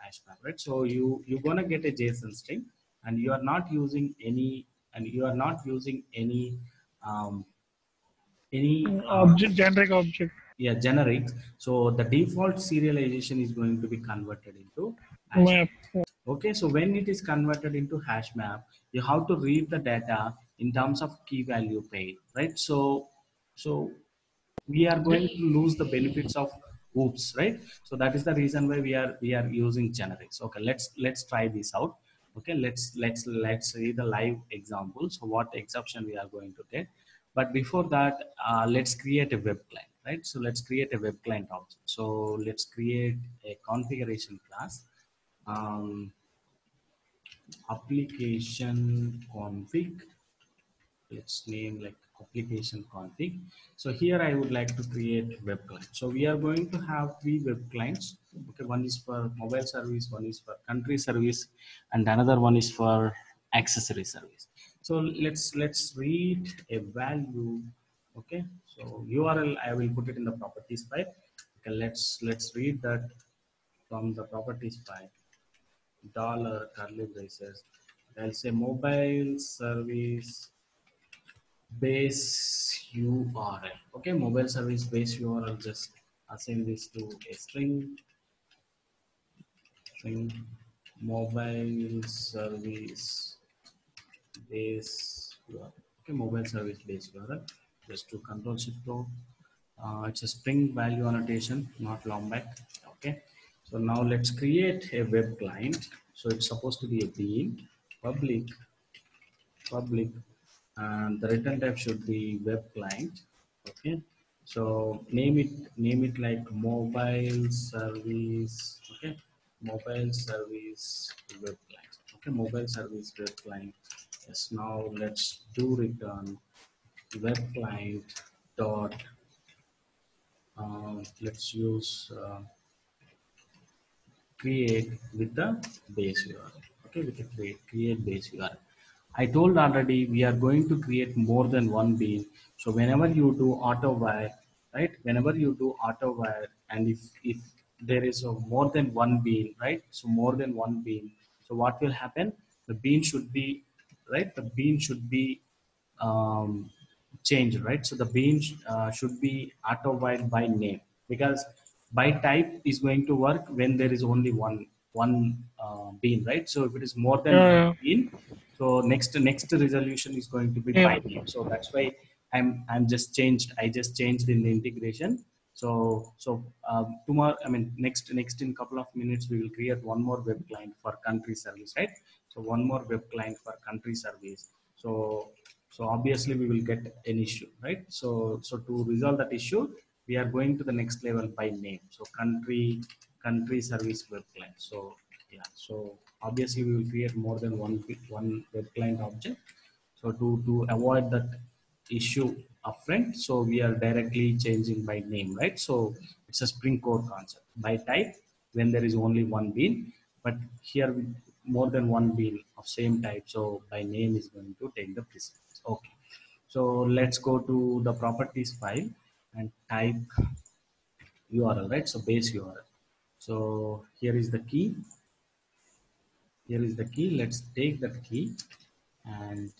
hash map, right? So you're gonna get a JSON string, and you are not using um, any Object, generic object. yeah, generics. So the default serialization is going to be converted into hash Map. map. Okay, so when it is converted into hash map, you have to read the data in terms of key value paid, right? So we are going to lose the benefits of oops, right? So that is the reason why we are using generics. Okay, let's try this out. Okay, let's see the live example. So what exception we are going to get. But before that, let's create a web client, right? So let's create a web client object. So let's create a configuration class, um, application config. Let's name like application config. So here I would like to create web client. So we are going to have 3 web clients. Okay, one is for mobile service, one is for country service, and another one is for accessory service. So let's read a value. Okay, so URL I will put it in the properties file. Okay, let's read that from the properties file. Dollar curly braces, I'll say mobile service base URL. Okay, mobile service base URL, just assign this to a string mobile service base URL. Okay, mobile service base URL. Just to control shift O. It's a string value annotation, not long back. Okay, so now let's create a web client. So it's supposed to be a bean, public, and the return type should be web client. Okay, so name it like mobile service. Okay, mobile service web client. Okay, mobile service web client. Yes, now let's do return web client dot, let's use create with the base URL. Okay, with the create base URL. I told already we are going to create more than one bean. So whenever you do auto wire, right? Whenever you do auto wire, and if there is a more than one bean, right? So more than one bean. So what will happen? The bean should be, right? The bean should be um, changed, right? So the bean should be auto wire by name, because by type is going to work when there is only one bean, right? So if it is more than one Yeah, bean, so next resolution is going to be yeah. by name. So that's why I just changed in the integration. So tomorrow, I mean next in couple of minutes we will create one more web client for country service, right? So one more web client for country service. So obviously we will get an issue, right? So to resolve that issue, we are going to the next level by name. So country service web client. So yeah, so obviously we will create more than one web client object. So to avoid that issue upfront, so we are directly changing by name, right? So it's a Spring Core concept. By type, when there is only one bean, but here more than one bean of same type, so by name is going to take the precedence. Okay, so let's go to the properties file and type URL, right? So base URL. So here is the key. Here is the key. Let's take that key and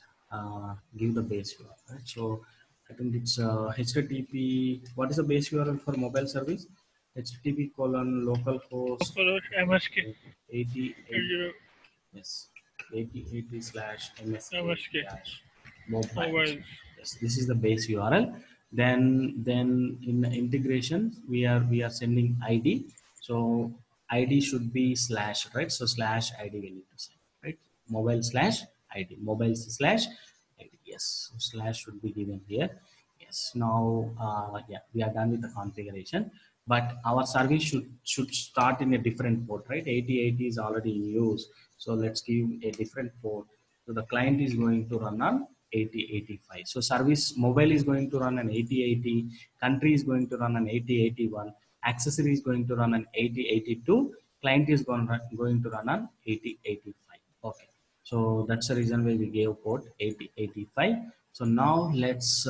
give the base URL, right? So I think it's HTTP. What is the base URL for mobile service? HTTP colon localhost Follow MSK. 8080. Yes, 8080 slash MSK MSK. dash mobile. Mobile. Yes, this is the base URL. Then in the integration we are sending ID. So ID should be slash, right? So slash ID we need to send, right? Mobile slash ID, mobile slash ID. Yes, so slash should be given here. Yes, now yeah, we are done with the configuration, but our service should start in a different port, right? 8080 is already in use, so let's give a different port. So the client is going to run on 8085. So service mobile is going to run on 8080, country is going to run on 8081, accessory is going to run on 8082, client is going to run on 8085. Okay. So that's the reason why we gave port 8085. So now let's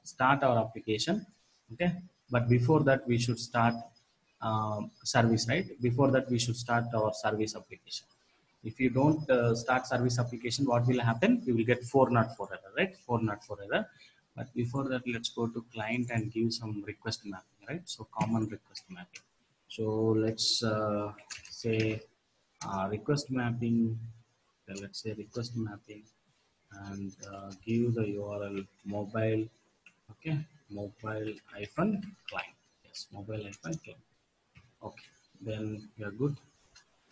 start our application. Okay, but before that we should start service, right? Before that we should start our service application. If you don't start service application, what will happen? We will get 404 error, right? 404 error. But before that, let's go to client and give some request mapping, right? So common request mapping. So let's say request mapping. Let's say request mapping and give the URL mobile. Okay, mobile hyphen client. Yes, mobile hyphen client. Okay, then we are good.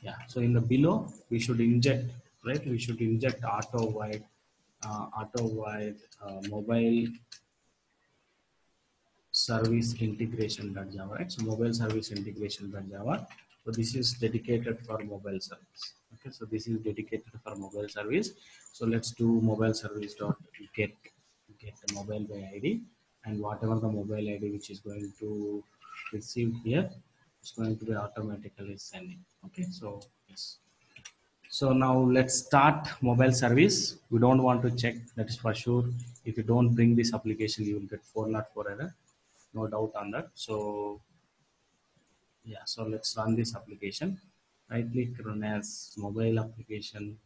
Yeah, so in the below we should inject, right? We should inject auto void mobile service integration.java, right? So mobile service integration.java. So this is dedicated for mobile service. Okay, so this is dedicated for mobile service. So let's do mobile service dot get the mobile by ID, and whatever the mobile ID which is going to receive here, it's going to be automatically sending. Okay, so yes. So now let's start mobile service. We don't want to check, that is for sure. If you don't bring this application, you will get 404 error. No doubt on that. So yeah, so let's run this application. Right click, run as mobile application.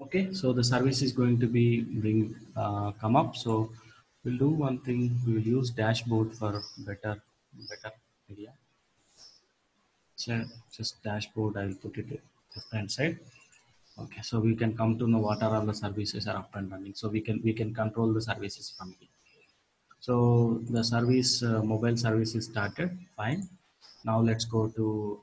Okay, so the service is going to be come up. So we'll do one thing. We will use dashboard for better idea. So just dashboard. I will put it left hand side. Okay, so we can come to know what are all the services are up and running. So we can control the services from here. So the service mobile service is started. Fine. Now let's go to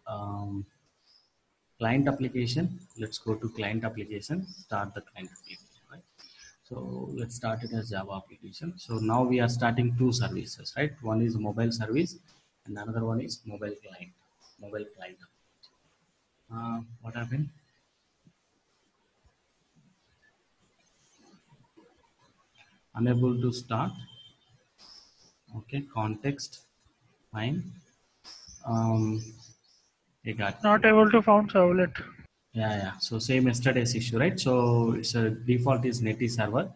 client application. Let's go to client application. Start the client application. Right. So let's start it as Java application. So now we are starting two services, right? One is mobile service, and another one is mobile client. Mobile client. What happened? Unable to start. Okay, context. Fine. You got Not able to found servlet. yeah. So same yesterday's issue, right? So it's a default is Netty server.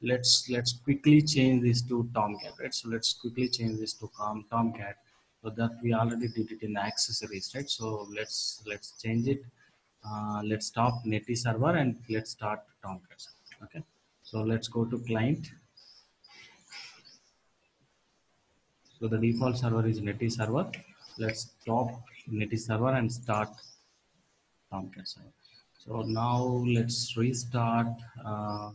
Let's quickly change this to Tomcat, right? So let's quickly change this to Tomcat. So that we already did it in the accessories, right? So let's change it. Let's stop Netty server and let's start Tomcat. Okay. So let's go to client. So the default server is Netty server. Let's stop Netty server and start Tomcat server. So now let's restart our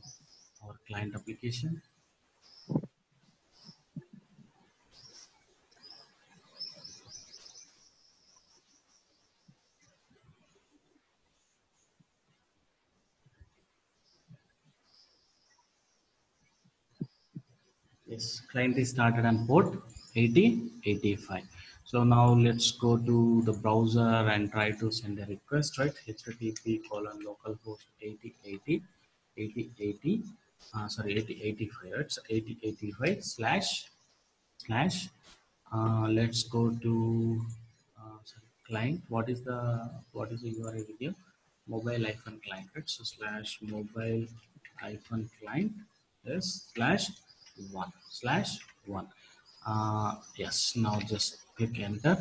client application. Yes, client is started on port 8085. So now let's go to the browser and try to send a request, right? HTTP colon localhost 8080 sorry 8085, right? So 8085 slash let's go to sorry, client. What is the URL video? Mobile hyphen client, right? So slash mobile hyphen client is /1. Yes, now just click enter.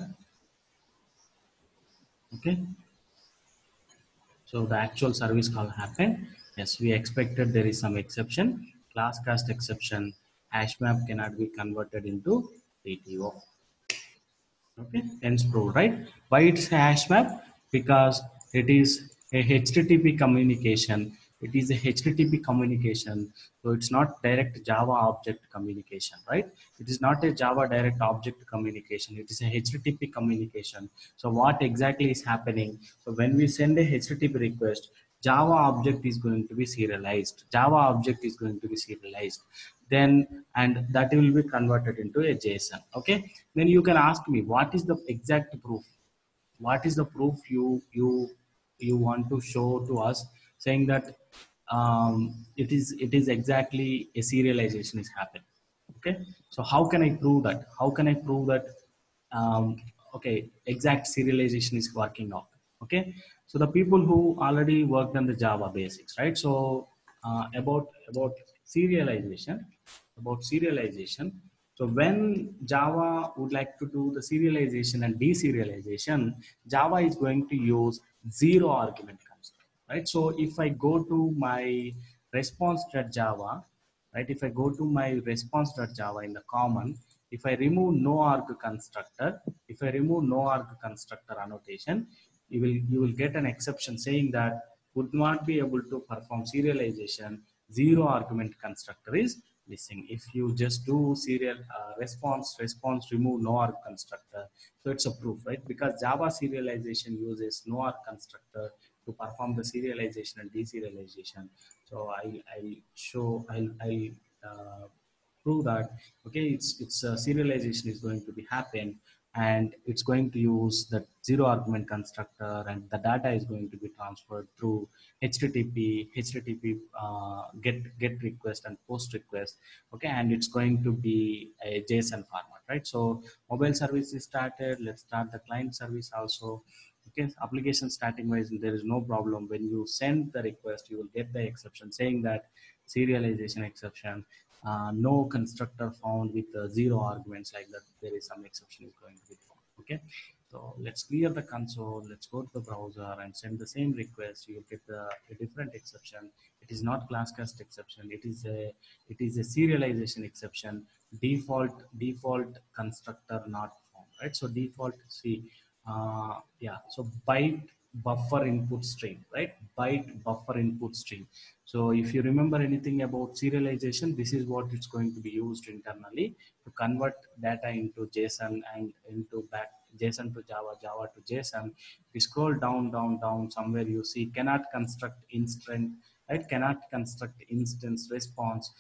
Okay, so the actual service call happened. Yes, we expected there is some exception, class cast exception, hash map cannot be converted into PTO. Okay, hence proved, right? Why it's a hash map? Because it is a HTTP communication It is a HTTP communication. So it's not direct Java object communication, right? It is not a Java direct object communication. It is a HTTP communication. So what exactly is happening? So when we send a HTTP request, Java object is going to be serialized. Java object is going to be serialized. Then, and that will be converted into a JSON. Okay. Then you can ask me, what is the exact proof? What is the proof you want to show to us, saying that it is exactly a serialization is happening? Okay, so how can I prove that? How can I prove that okay, exact serialization is working out? Okay, so the people who already worked on the Java basics, right? So about serialization, about serialization. So when Java would like to do the serialization and deserialization, Java is going to use zero argument construct, right? So if I go to my response.java, right? If I go to my response.java in the common, if I remove no arg constructor, if I remove no arg constructor annotation, you will get an exception saying that would not be able to perform serialization. Zero argument constructor is missing. If you just do serial response remove no arg constructor, so it's a proof, right? Because Java serialization uses no arg constructor to perform the serialization and deserialization. So I'll show, I'll prove that, okay, it's serialization is going to be happen, and it's going to use the zero argument constructor, and the data is going to be transferred through HTTP get request and post request. Okay, and it's going to be a JSON format, right? So mobile service is started. Let's start the client service also. Okay, application starting wise, there is no problem. When you send the request, you will get the exception saying that serialization exception, no constructor found with zero arguments, like that. There is some exception is going to be found. Okay, so let's clear the console. Let's go to the browser and send the same request. You will get a different exception. It is not class cast exception. It is a serialization exception. Default constructor not found, right? So default, see, yeah, so byte buffer input string, right? Byte buffer input string. So if you remember anything about serialization, this is what it's going to be used internally to convert data into JSON and into back JSON to Java, Java to JSON. If you scroll down somewhere, you see cannot construct instant, right? Cannot construct instance response.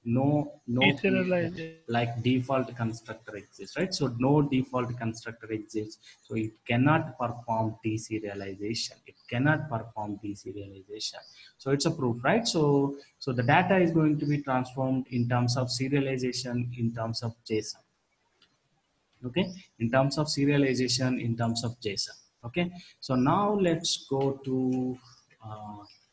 No Deserialization. like default constructor exists, right? So no default constructor exists, so it cannot perform deserialization. It cannot perform deserialization. So it's a proof, right? So the data is going to be transformed in terms of serialization, in terms of JSON. Okay, in terms of serialization, in terms of JSON. Okay, so now let's go to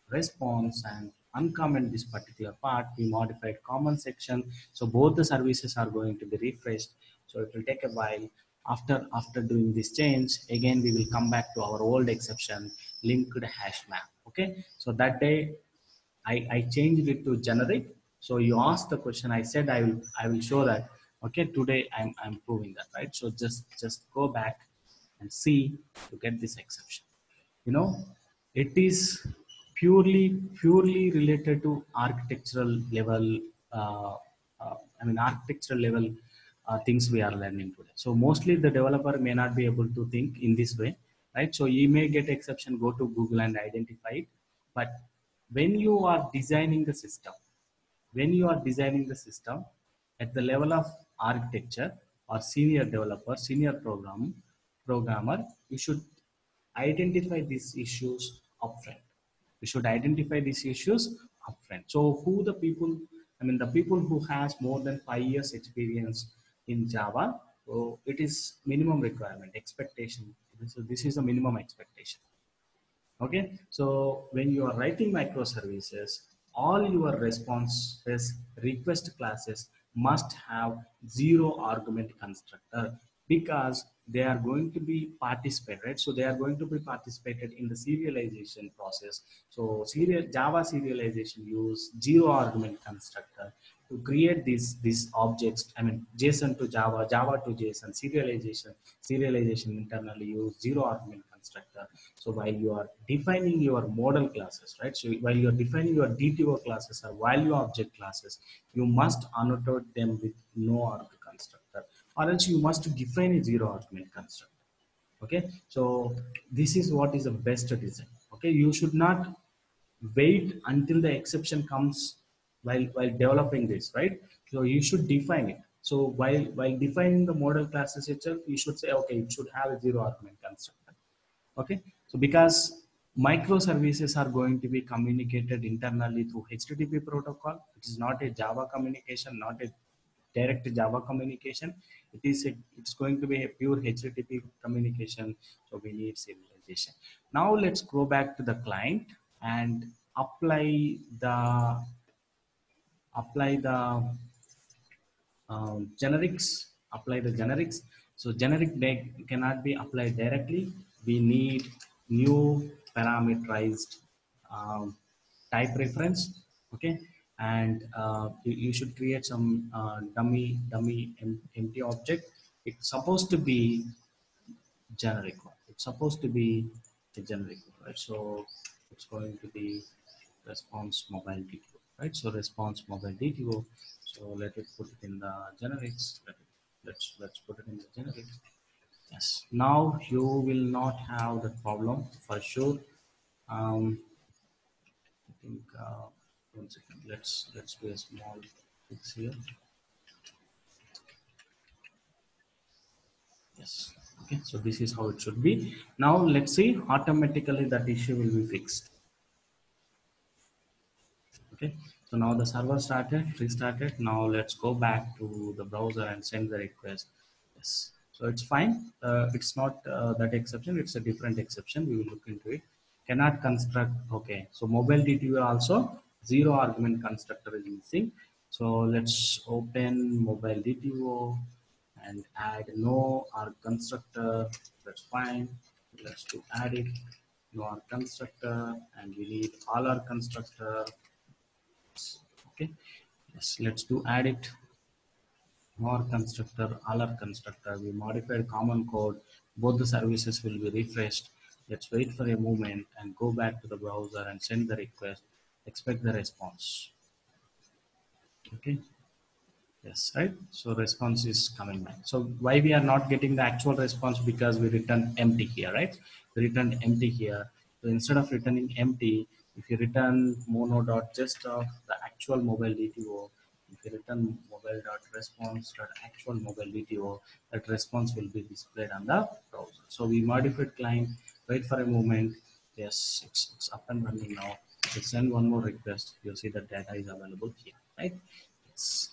response and uncomment this particular part. We modified common section, so both the services are going to be refreshed. So it will take a while. After doing this change, again we will come back to our old exception, linked hash map. Okay, so that day I changed it to generic. So you asked the question, I said I will show that. Okay, today I'm proving that, right? So just go back and see to get this exception. You know, it is purely related to architectural level. Architectural level things we are learning today. So mostly the developer may not be able to think in this way, right? So you may get exception, go to Google and identify it. But when you are designing the system, when you are designing the system at the level of architecture or senior developer, senior programmer, you should identify these issues upfront. You should identify these issues upfront. So who the people, the people who has more than 5 years experience in Java, so it is minimum requirement, expectation. So this is a minimum expectation. Okay, so when you are writing microservices, all your responses request classes must have zero argument constructor, because they are going to be participated, right? So they are going to be participated in the serialization process. So Java serialization use zero argument constructor to create these objects. JSON to Java, Java to JSON serialization internally use zero argument constructor. constructor. So while you are defining your model classes, right? So while you are defining your DTO classes or value object classes, you must annotate them with no arg constructor, or else you must define a zero argument constructor. Okay, so this is what is the best design. Okay, you should not wait until the exception comes while developing this, right? So you should define it. So while defining the model classes itself, you should say, okay, it should have a zero argument constructor. Okay, so because microservices are going to be communicated internally through HTTP protocol, it is not a Java communication, not a direct Java communication. It's going to be a pure HTTP communication. So we need serialization. Now let's go back to the client and apply the generics. Apply the generics. So generic cannot be applied directly. We need new parameterized um, type reference. Okay, and you should create some empty object. It's supposed to be generic one. It's supposed to be a generic one, right? So it's going to be response mobile DTO, right? So response mobile DTO. So let it put it in the generics. Let's put it in the generics. Yes. Now you will not have that problem for sure. I think 1 second. Let's do a small fix here. Yes. Okay. So this is how it should be. Now let's see. Automatically that issue will be fixed. Okay. So now the server started, restarted. Now let's go back to the browser and send the request. Yes. So it's fine. It's not that exception. It's a different exception. We will look into it. Cannot construct. Okay. So mobile DTO also zero argument constructor is missing. So let's open mobile DTO and add no arg constructor. That's fine. Let's do add it. No arg constructor, and we need all arg constructor. Okay, yes, let's do add it. More constructor, all our constructor. We modified common code. Both the services will be refreshed. Let's wait for a moment and go back to the browser and send the request. Expect the response. Okay. Yes, right. So response is coming back. So why we are not getting the actual response? Because we returned empty here, right? We returned empty here. So instead of returning empty, if you return mono dot just of the actual mobile DTO, if you return mobile dot response dot actual mobile DTO, that response will be displayed on the browser. So we modified client. Wait for a moment. Yes, it's up and running now. Let's send one more request. You'll see that data is available here, right? Yes.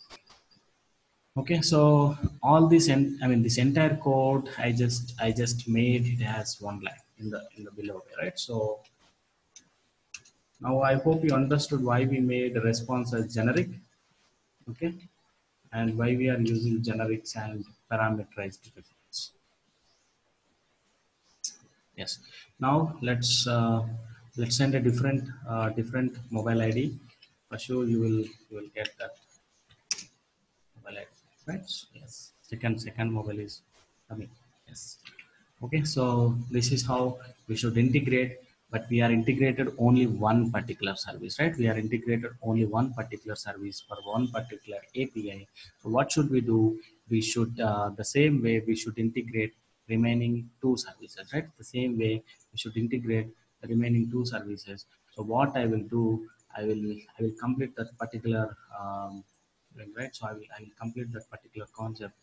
Okay, so all this, I mean, this entire code, I just made it as one line in the below, right? So now I hope you understood why we made the response as generic, okay, and why we are using generics and parameterized reference. Yes. Now let's send a different mobile ID. For sure, you will get that mobile ID, right? So, yes. Second mobile is coming. Yes. Okay, so this is how we should integrate, but we are integrated only one particular service, right? We are integrated only one particular service for one particular API. So what should we do? We should, the same way we should integrate remaining two services, right? The same way we should integrate the remaining two services. So what I will do, I will complete that particular, right? So I will complete that particular concept,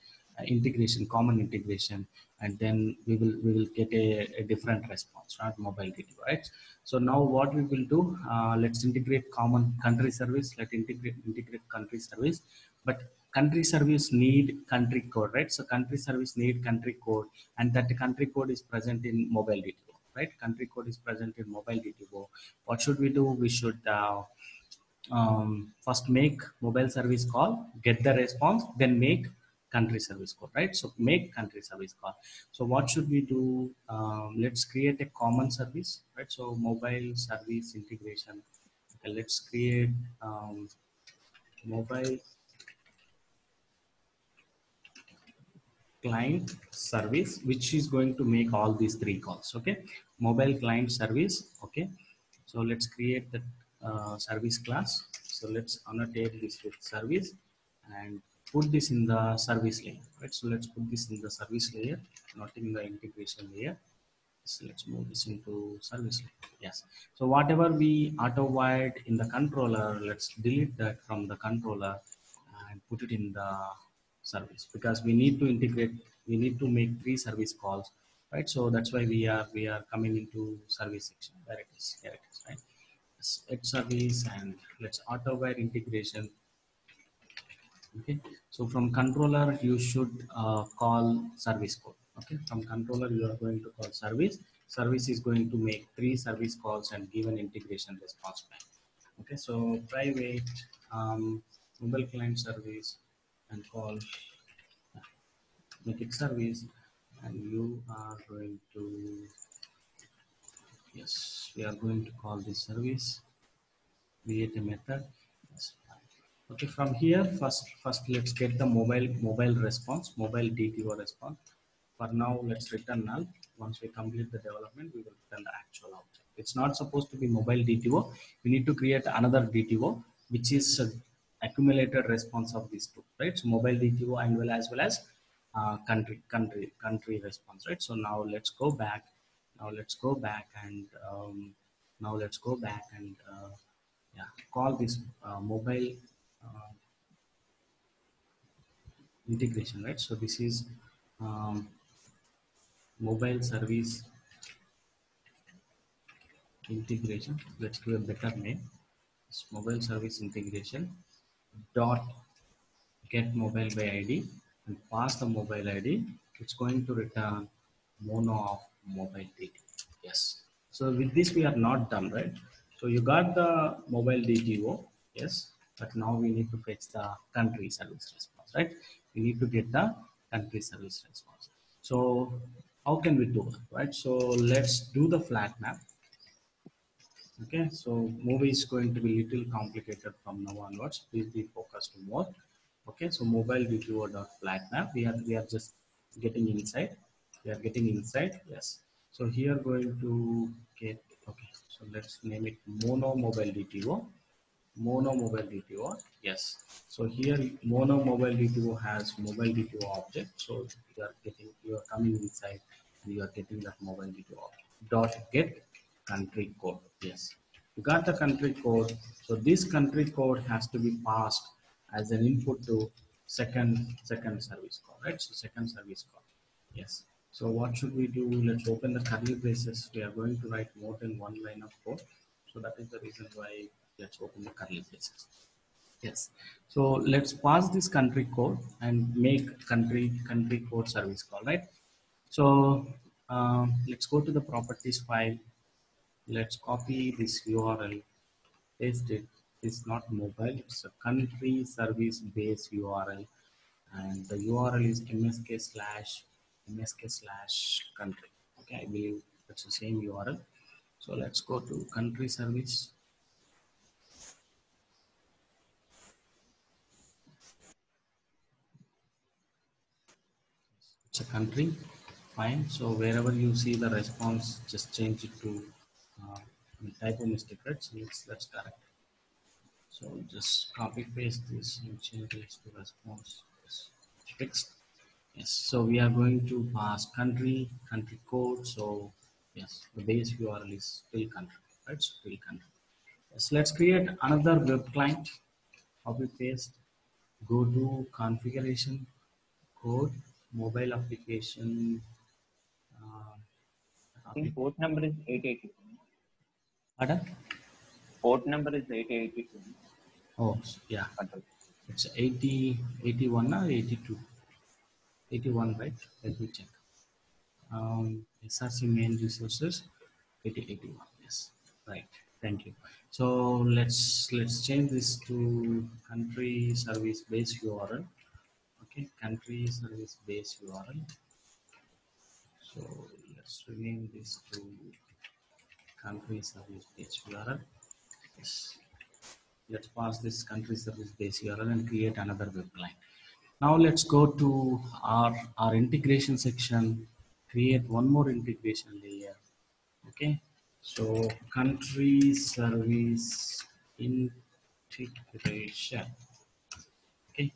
integration, common integration, and then we will get a different response, not mobile DTO, right? So now what we will do, let's integrate common country service. Let's integrate country service, but country service need country code, right? So country service need country code, and that country code is present in mobile DTO, right? Country code is present in mobile DTO. What should we do? We should first make mobile service call, get the response, then make country service call, right? So make country service call. So what should we do? Let's create a common service, right? So mobile service integration. Okay, let's create mobile client service, which is going to make all these three calls. Okay, mobile client service. Okay, so let's create the service class. So let's annotate this with service and put this in the service layer, right? So let's put this in the service layer, not in the integration layer. So let's move this into service layer. Yes. So whatever we auto wired in the controller, let's delete that from the controller and put it in the service, because we need to integrate, we need to make three service calls, right? So that's why we are coming into service section. There it is. Here it is, right? It's service, and let's auto wire integration. Okay, so from controller you should call service code. Okay, from controller you are going to call service. Service is going to make three service calls and give an integration response back. Okay, so private mobile client service and call, make it service, and you are going to, yes, we are going to call this service, create a method. Yes. Okay, from here, first let's get the mobile response, mobile DTO response. For now, let's return null. Once we complete the development, we will return the actual object. It's not supposed to be mobile DTO. We need to create another DTO, which is accumulated response of these two, right? So mobile DTO and as well as country response, right? So now let's go back. Now let's go back and yeah, call this mobile uh, integration, right? So this is um, mobile service integration. Let's give a better name. It's mobile service integration dot get mobile by ID and pass the mobile ID. It's going to return mono of mobile DTO. Yes. So with this we are not done, right? So you got the mobile DTO, yes, but now we need to fetch the country service response, right? We need to get the country service response. So how can we do that, right? So let's do the flat map. Okay, so movie is going to be little complicated from now onwards. Please be focused more. Okay, so mobile DTO dot flat map. We are just getting inside. We are getting inside. Yes. So here going to get, okay. So let's name it mono mobile DTO. Mono mobile DTO. Yes. So here mono mobile DTO has mobile DTO object. So you are coming inside and you are getting that mobile DTO object. Dot get country code. Yes. You got the country code. So this country code has to be passed as an input to second service call, right? So second service call. Yes. So what should we do? Let's open the curly braces. We are going to write more than one line of code. So that is the reason why let's open the curly braces. Yes. So let's pass this country code and make country code service call, right? So let's go to the properties file. Let's copy this URL, paste it. It's not mobile, it's a country service base URL, and the URL is msk/country. Okay, I believe that's the same URL. So let's go to country service. It's a country, fine. So wherever you see the response, just change it to typo mistake, right? So let's correct. So just copy paste this and change this to response. Yes, fixed. Yes. So we are going to pass country code. So yes, the base URL is still country, right? Still country. Yes. Let's create another web client. Copy paste. Go to configuration, code, mobile application. I think port number is 882. Pardon? Port number is 882. Oh, yeah. Control. It's 80, 81 or 82? 81, right? Let me check. SRC main resources, 81. Yes, right. Thank you. So let's change this to country service base URL. Okay, country service base URL. So let's rename this to country service base URL. Yes. Let's pass this country service base URL and create another web client. Now let's go to our integration section, create one more integration layer. Okay, so country service integration. Okay,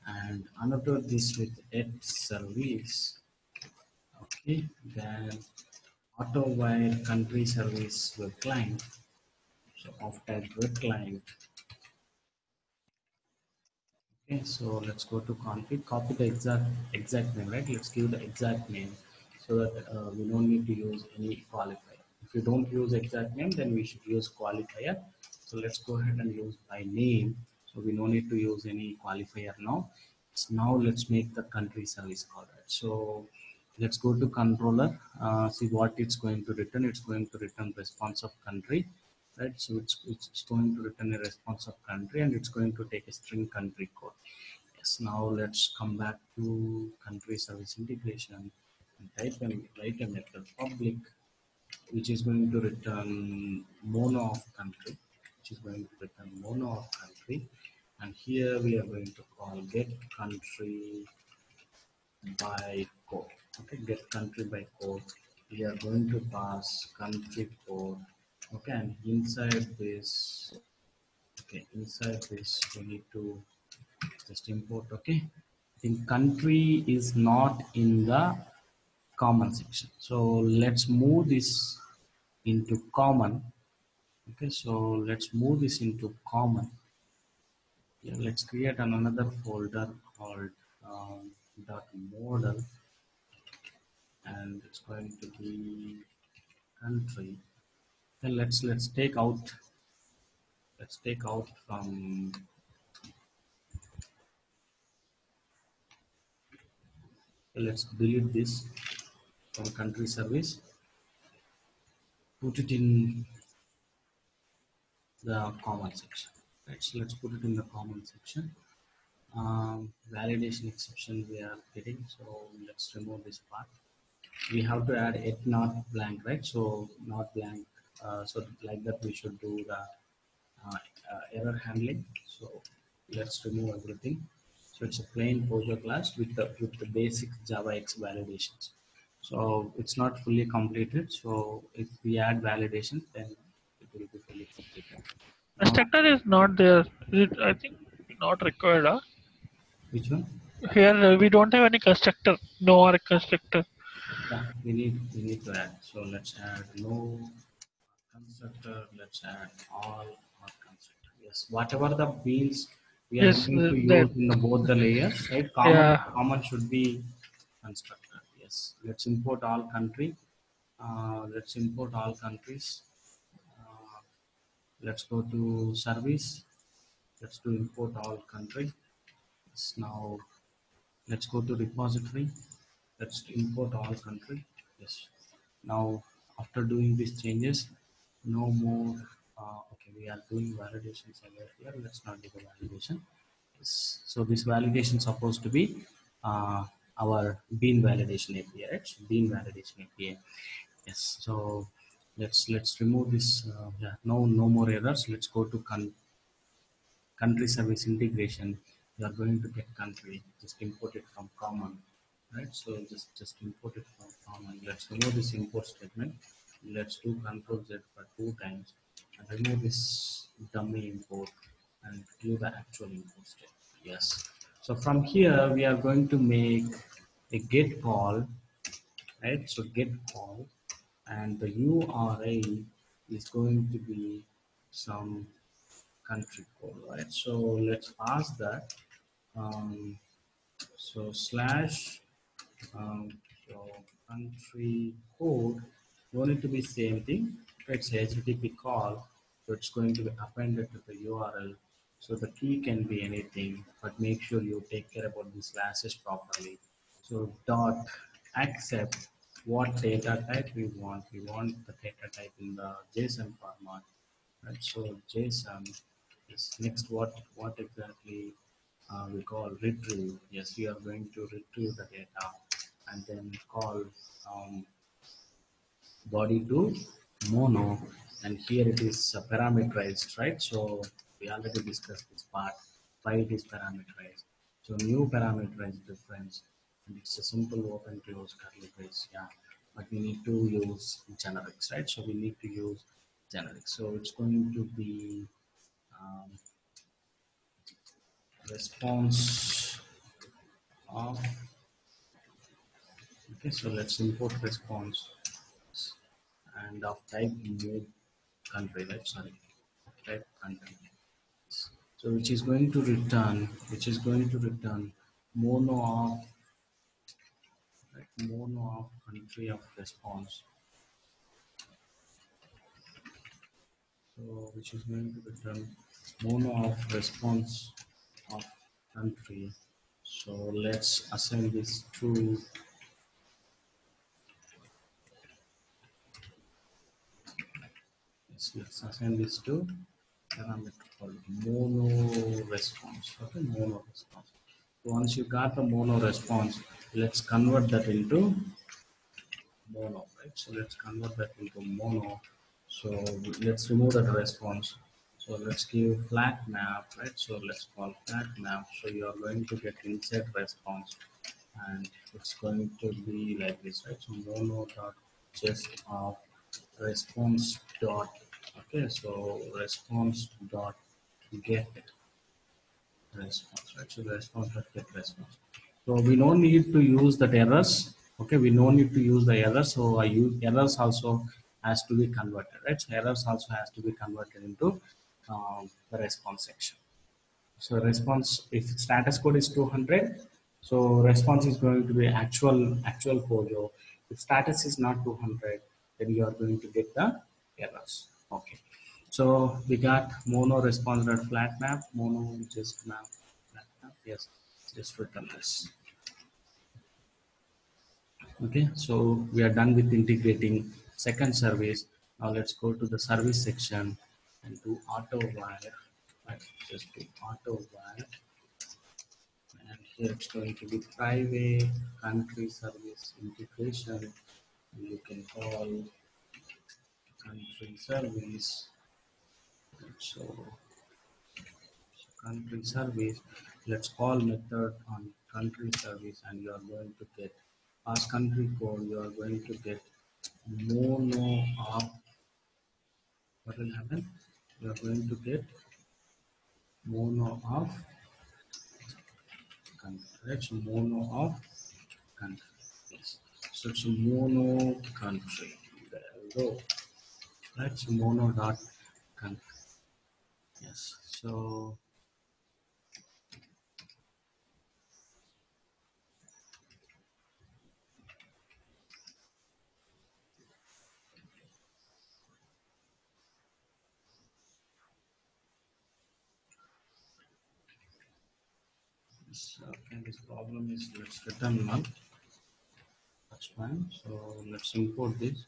and another this with app service. Okay, then auto wire country service web client. So after web client. Okay, so let's go to config, copy the exact name, right? Let's give the exact name so that we don't need to use any qualifier. If you don't use exact name, then we should use qualifier. So let's go ahead and use by name. So we no need to use any qualifier now. So now let's make the country service call, right? So let's go to controller, see what it's going to return. It's going to return response of country, right? So it's going to return a response of country, and it's going to take a string country code. Yes, now let's come back to country service integration and write a method public, which is going to return mono of country, which is going to return mono of country. And here we are going to call get country by code. Okay, get country by code. We are going to pass country code. Okay, and inside this, okay, inside this we need to just import. Okay, I think country is not in the common section, so let's move this into common. Okay, so let's move this into common. Yeah, let's create another folder called .model, and it's going to be country. Then let's take out, from, let's delete this from country service, put it in the common section, right? So let's put it in the common section. Validation exception we are getting, so let's remove this part. We have to add it not blank, right? So not blank, so like that we should do the error handling. So let's remove everything. So it's a plain Pojo class with the basic JavaX validations. So it's not fully completed. So if we add validation, then it will be fully completed. Now, Constructor is not there. I think not required. Huh? which one? Here we don't have any constructor. No or constructor. Yeah, we need to add. So let's add no constructor. Let's add all or constructor. Yes, whatever the beans we are Yes, going to that. use in both the layers, right? Yeah. Common should be constructor. Yes. Let's import all country. Let's import all countries. Uh, let's go to service. Let's do import all country. Yes, now let's go to repository. Let's import all country. Yes. Now after doing these changes, no more. Okay, we are doing validation somewhere here. Let's not do the validation. Yes. So this validation supposed to be our bean validation API, right? So bean validation API. Yes. So let's remove this. Yeah. No more errors. Let's go to country service integration. You are going to get country, just import it from common, right? So just import it from common. Let's remove this import statement. Let's do control Z for 2 times and remove this dummy import and do the actual import statement. Yes, so from here we are going to make a get call, right? So get call, and the URI is going to be some country code, right? So let's pass that. Um, so slash, so country code don't need to be same thing. It's HTTP call, so it's going to be appended to the URL. So the key can be anything, but make sure you take care about the slashes properly. So dot accept what data type we want. We want the data type in the JSON format, right? So JSON is next. What exactly we call retrieve? Yes, we are going to retrieve the data and then call body to mono, and here it is parameterized, right? So we already discussed this part, why it is parameterized. So new parameterized difference, and it's a simple open close curly brace. Yeah, but we need to use generics, right? So we need to use generics. So it's going to be um, response of. Okay, so let's import response and of type move country, right? Sorry, of type country. So which is going to return mono of, right, mono of country of response. So which is going to return mono of response of country. So let's assign this to, yes, let's assign this to parameter called mono response. Okay, mono response. So once you got the mono response, let's convert that into mono, right? So let's convert that into mono. So let's remove that response. So let's give flat map, right? So let's call flat map. So you are going to get insert response, and it's going to be like this, right? So mono dot just of response dot. Okay, so response dot get response, right? So the response dot get response. So we don't need to use the errors. Okay, we don't need to use the errors. So I use errors also has to be converted, right? So errors also has to be converted into the response section. So response, if status code is 200, so response is going to be actual POJO. If status is not 200, then you are going to get the errors. Okay. So we got mono response dot flat map, mono just map, flat map. Yes, just return this. Okay, so we are done with integrating second service. Now let's go to the service section and do auto wire. Right, just do auto wire, and here it's going to be private country service integration. You can call country service. So country service, let's call method on country service, and you are going to get pass country code. You are going to get mono of, what will happen, you are going to get mono of country, right? So mono of country, yes. So it's mono country, there we go, right? So mono dot country, yes. So okay, this problem is let's return null. That's fine. So let's import this.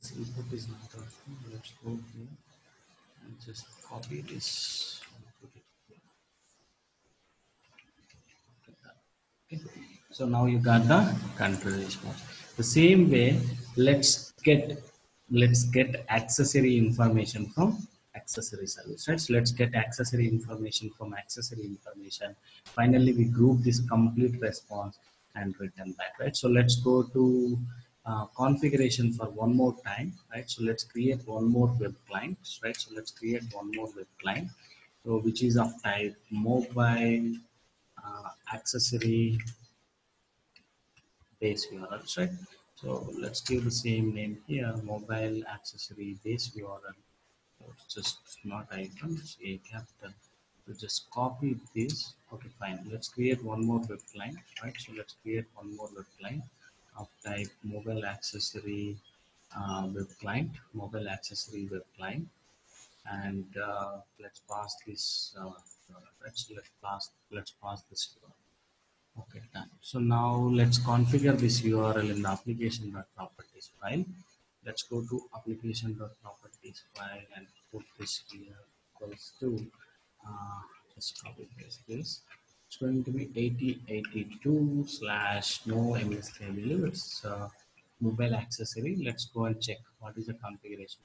This input is not working. Let's go here and just copy this and put it here. Okay. So now you got the country response. The same way, let's get accessory information from accessory service, right? So let's get accessory information from accessory information. Finally, we group this complete response and return back, right? So let's go to configuration for one more time, right? So let's create one more web client, right? So let's create one more web client, so which is of type mobile accessory base URLs, right? So let's give the same name here, mobile accessory base URL. So it's just not icon, it's a capital. So just copy this. Okay, fine. Let's create one more web client, right? So let's create one more web client of type mobile accessory web client, mobile accessory web client, and let's pass this. Right? So let's pass this URL. Okay, done. So now let's configure this URL in the application.properties file. Let's go to application.properties file and put this here equals to, just copy paste this. It's going to be 8082 slash no MSW. It's mobile accessory. Let's go and check what is the configuration.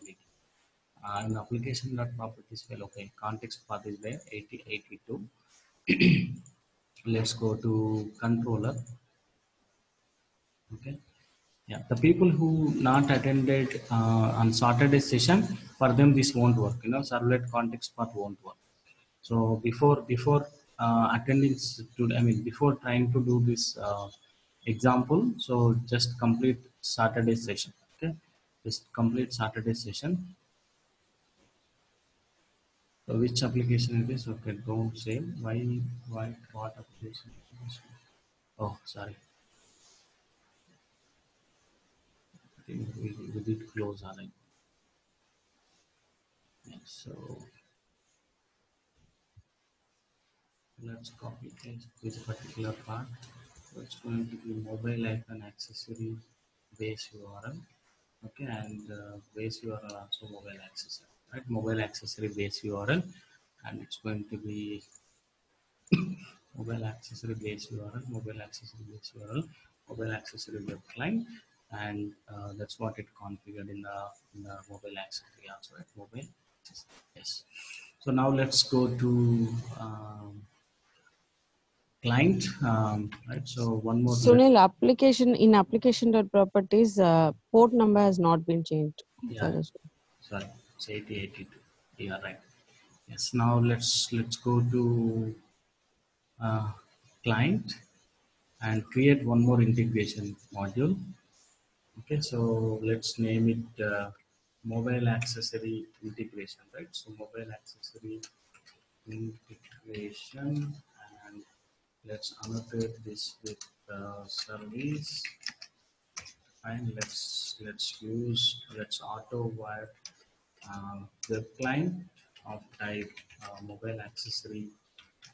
In application.properties file, okay, context path is there, 8082. Let's go to controller. Okay, yeah, the people who not attended on Saturday session, for them this won't work, servlet context path won't work. So before attending to, I mean, before trying to do this example, so just complete Saturday session. Okay, just complete Saturday session. So which application it is? Okay, don't say why what application. Oh, sorry, I think we did close already. So let's copy paste this particular part. So it's going to be mobile icon accessory base URL. Okay, and base URL also mobile accessory, right? Mobile accessory base URL, and it's going to be mobile accessory base URL, mobile accessory base URL, mobile accessory web client, and that's what it configured in the mobile accessory also, right? Mobile accessory. Yes. So now let's go to client, right? So one more. Sunil, application.properties, port number has not been changed. Yeah, sorry, it's 8082. Yeah, right. Yes. Now let's go to uh, client and create one more integration module. Okay, so let's name it mobile accessory integration, right? So mobile accessory integration, and let's annotate this with service, and let's auto wire web client of type mobile accessory,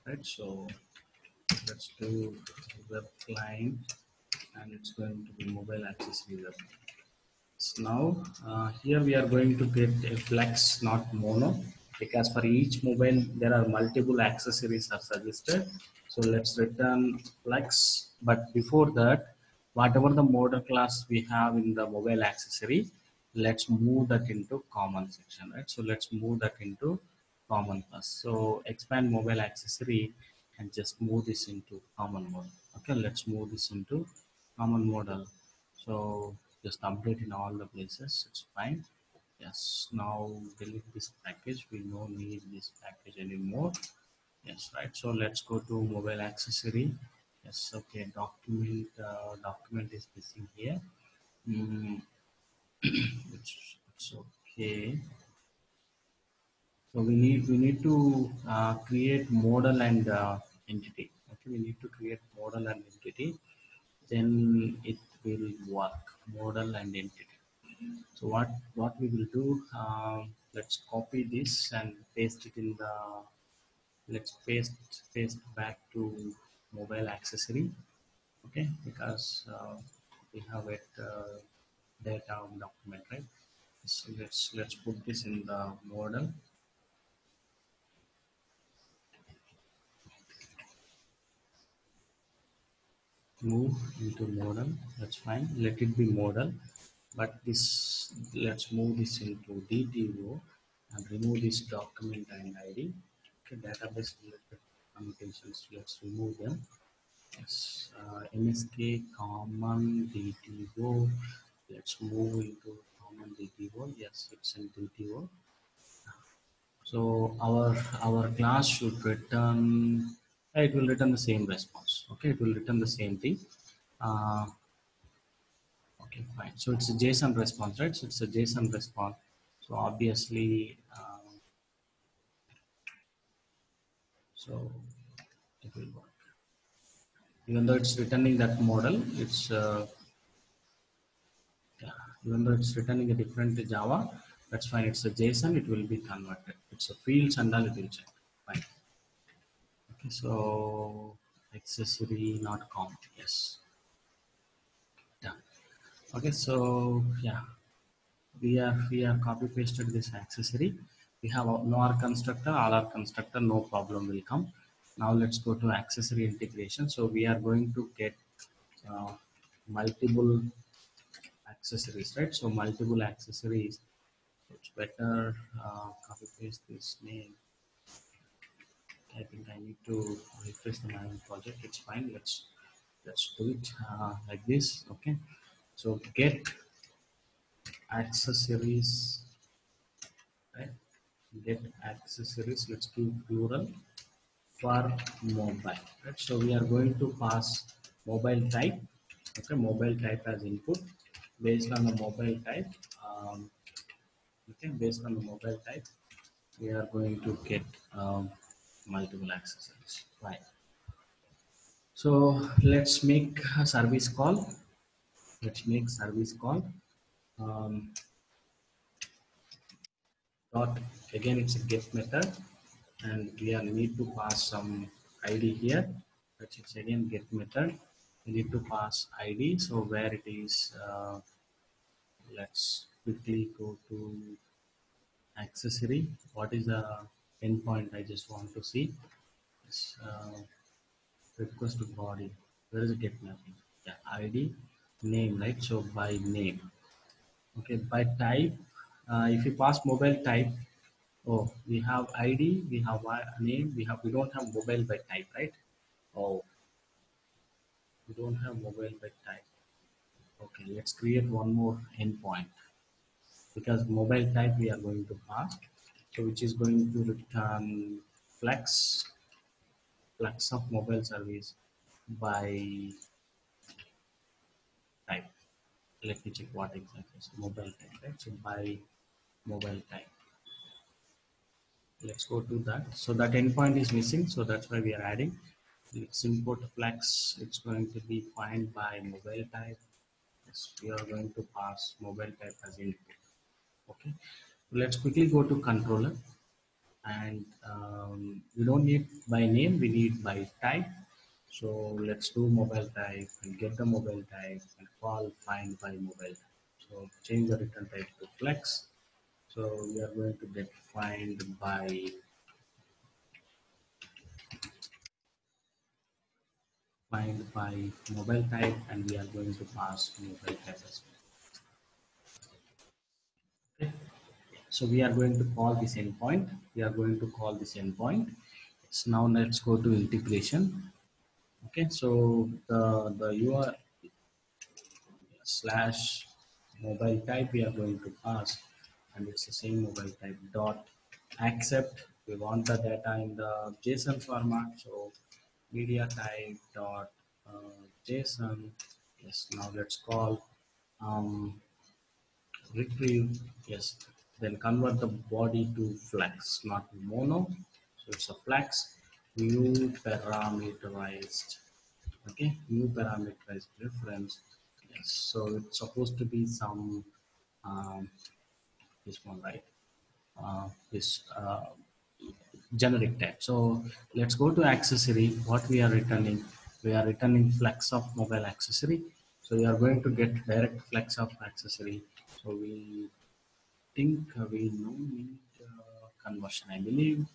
right? So let's do web client, and it's going to be mobile accessory web. So now here we are going to get a flex, not mono, because for each mobile there are multiple accessories are suggested. So let's return flex, but before that, whatever the model class we have in the mobile accessory, let's move that into common section, right? So let's move that into common class. So expand mobile accessory and just move this into common mode. Okay, let's move this into common model. So just update in all the places, it's fine. Yes, now delete this package, we don't need this package anymore. Yes, right. So let's go to mobile accessory. Yes, okay, document is missing here. mm, it's okay. So we need to create model and entity. Okay, we need to create model and entity, then it will work. Model and entity. So what we will do, let's copy this and paste it in the, let's paste back to mobile accessory. Okay, because we have it data document, right? So let's put this in the model. Move into model, that's fine, let it be model. But this, let's move this into DTO and remove this document and ID. Okay, database related annotations, let's remove them. Yes, MSK common DTO, let's move into common DTO. Yes, it's in DTO. So our class should return, it will return the same response. Okay, it will return the same thing. uh, Okay, fine. So it's a JSON response, right? So it's a JSON response. So obviously, so it will work. Even though it's returning that model, it's yeah, even though it's returning a different Java, that's fine. It's a JSON. It will be converted. It's a fields and all, it will check. Fine. Okay, so accessory not count. Yes. Done. Okay, so yeah, we are copy pasted this accessory. We have no R constructor, all R constructor, no problem will come. Now let's go to accessory integration. So we are going to get multiple accessories, right? So multiple accessories. it's better copy paste this name. I think I need to refresh the manual project. It's fine. Let's do it like this. Okay. So get accessories, right? Get accessories. Let's do plural for mobile. Right. So we are going to pass mobile type. Okay. Mobile type as input. Based on the mobile type. Okay. Based on the mobile type, we are going to get multiple accessories. Right. So let's make a service call. Let's make service call. Um, dot again, it's a get method, and we are need to pass some ID here. Which is again get method. We need to pass ID. So where it is, let's quickly go to accessory. What is the endpoint? I just want to see. It's, request to body. Where is the get mapping? Yeah, ID, name, right? So by name. Okay, by type. If you pass mobile type, oh, we have ID, we have name, we don't have mobile by type, right? Oh, we don't have mobile by type. Okay, let's create one more endpoint because mobile type we are going to pass. So which is going to return flex of mobile service by type. Let me check what exactly is mobile type, right? So by mobile type. Let's go to that. So that endpoint is missing, so that's why we are adding. Let's import flex. It's going to be defined by mobile type. Yes, we are going to pass mobile type as input. Okay. Let's quickly go to controller, and we don't need by name, we need by type. So let's do mobile type and get the mobile type and call find by mobile type. So change the return type to flex. So we are going to get find by mobile type, and we are going to pass mobile type as well. Okay. So we are going to call this endpoint. We are going to call this endpoint. So now let's go to integration. Okay, so the URL slash mobile type we are going to pass, and it's the same mobile type dot accept. We want the data in the JSON format, so media type dot JSON. Yes, now let's call retrieve. Yes, then convert the body to flex, not mono. So it's a flex new parameterized. Okay, new parameterized reference. Yes, so it's supposed to be some this one, right? This generic type. So let's go to accessory. What we are returning? We are returning flex of mobile accessory. So we are going to get direct flex of accessory. So we think we no need conversion, I believe.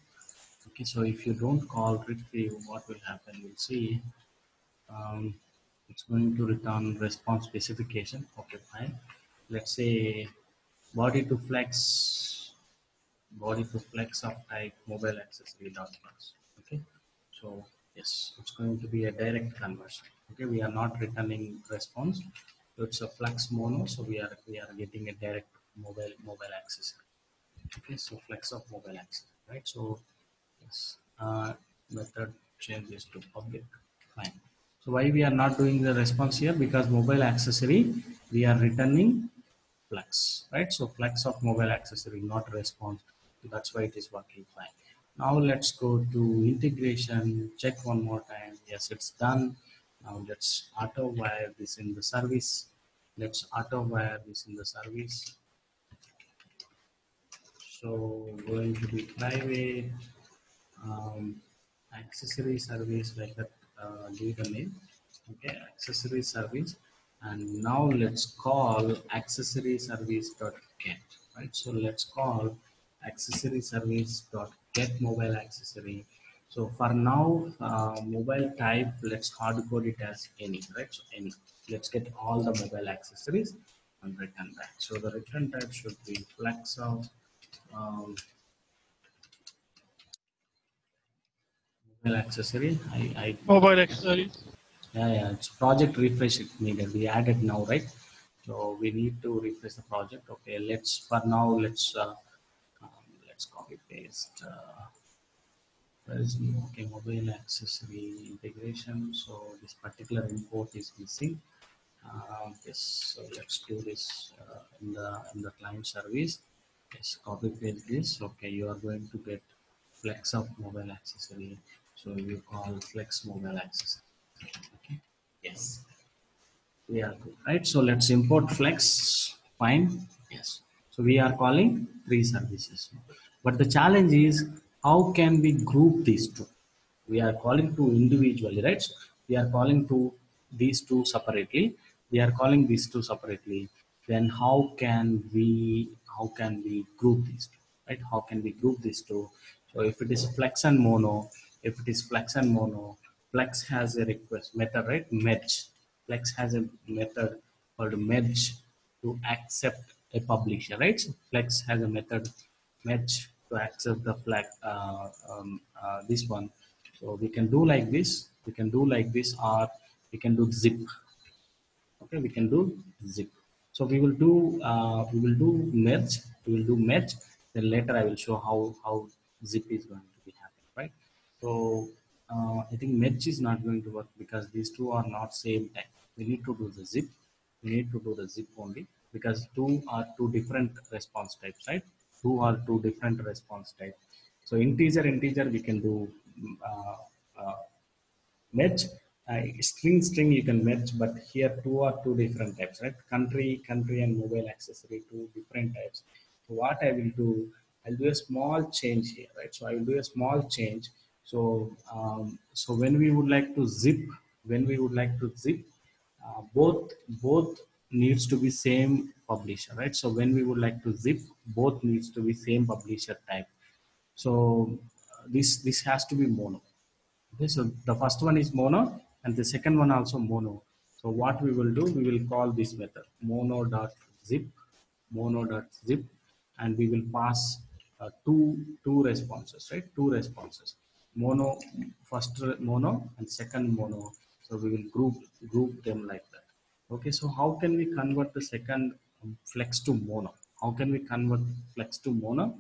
Okay, so if you don't call retrieve, what will happen? We'll see. Um, it's going to return response specification. Okay, fine. Let's say body to flex of type mobile accessory dot class. Okay, so yes, it's going to be a direct conversion. Okay, we are not returning response, so it's a flex mono, so we are getting a direct mobile accessory. Okay, so flex of mobile accessory, right? So yes, method changes to public. Fine. So why we are not doing the response here? Because mobile accessory we are returning flex, right? So flex of mobile accessory, not response. So that's why it is working fine. Now let's go to integration. Check one more time. Yes, it's done. Now let's auto wire this in the service. Let's auto wire this in the service. So going to be private accessory service, like that. Give the name. Okay, accessory service, and now let's call accessory service dot get. Right, so let's call accessory service dot get mobile accessory. So for now, mobile type, let's hard code it as any. Right, so any. Let's get all the mobile accessories. and return type. So the return type should be flex of mobile accessory. Mobile accessories. Yeah, it's project refresh it needed. We added now, right? So we need to refresh the project. Okay, for now, let's copy paste. Where is new? Okay, mobile accessory integration. So this particular import is missing. Yes, so let's do this in the client service. Yes, copy paste this. Okay, you are going to get flex of mobile accessory. So you call flex mobile accessory. Okay. Yes, we are good, right? So let's import flex. Fine. Yes. So we are calling three services. But the challenge is how can we group these two? We are calling two individually, right? So we are calling to these two separately. We are calling these two separately. Then how can we group these two, right? How can we group these two? So if it is flex and mono, flex has a request method, right? Merge. Flex has a method called merge to accept a publisher, right? So Flex has a method merge to accept the flag, this one. So we can do like this. We can do like this, or we can do zip. Okay, we can do zip. So we will do merge. We will do merge. Then later I will show how zip is going to be happening, right? So I think merge is not going to work because these two are not same type. We need to do the zip. We need to do the zip only because two are two different response types, right? Two are two different response types. So integer we can do uh, uh, merge. String you can merge, but here two are two different types, right? Country and mobile accessory, two different types. So what I will do, I'll do a small change here, right? So I will do a small change. So so when we would like to zip, both needs to be same publisher, right? So when we would like to zip, both needs to be same publisher type. So this has to be mono. Okay, so the first one is mono and the second one also mono. So what we will do, we will call this method mono.zip, mono.zip, and we will pass two responses, right? Two responses. Mono, first mono and second mono. So we will group them like that. Okay, so how can we convert the second flex to mono? How can we convert flex to mono?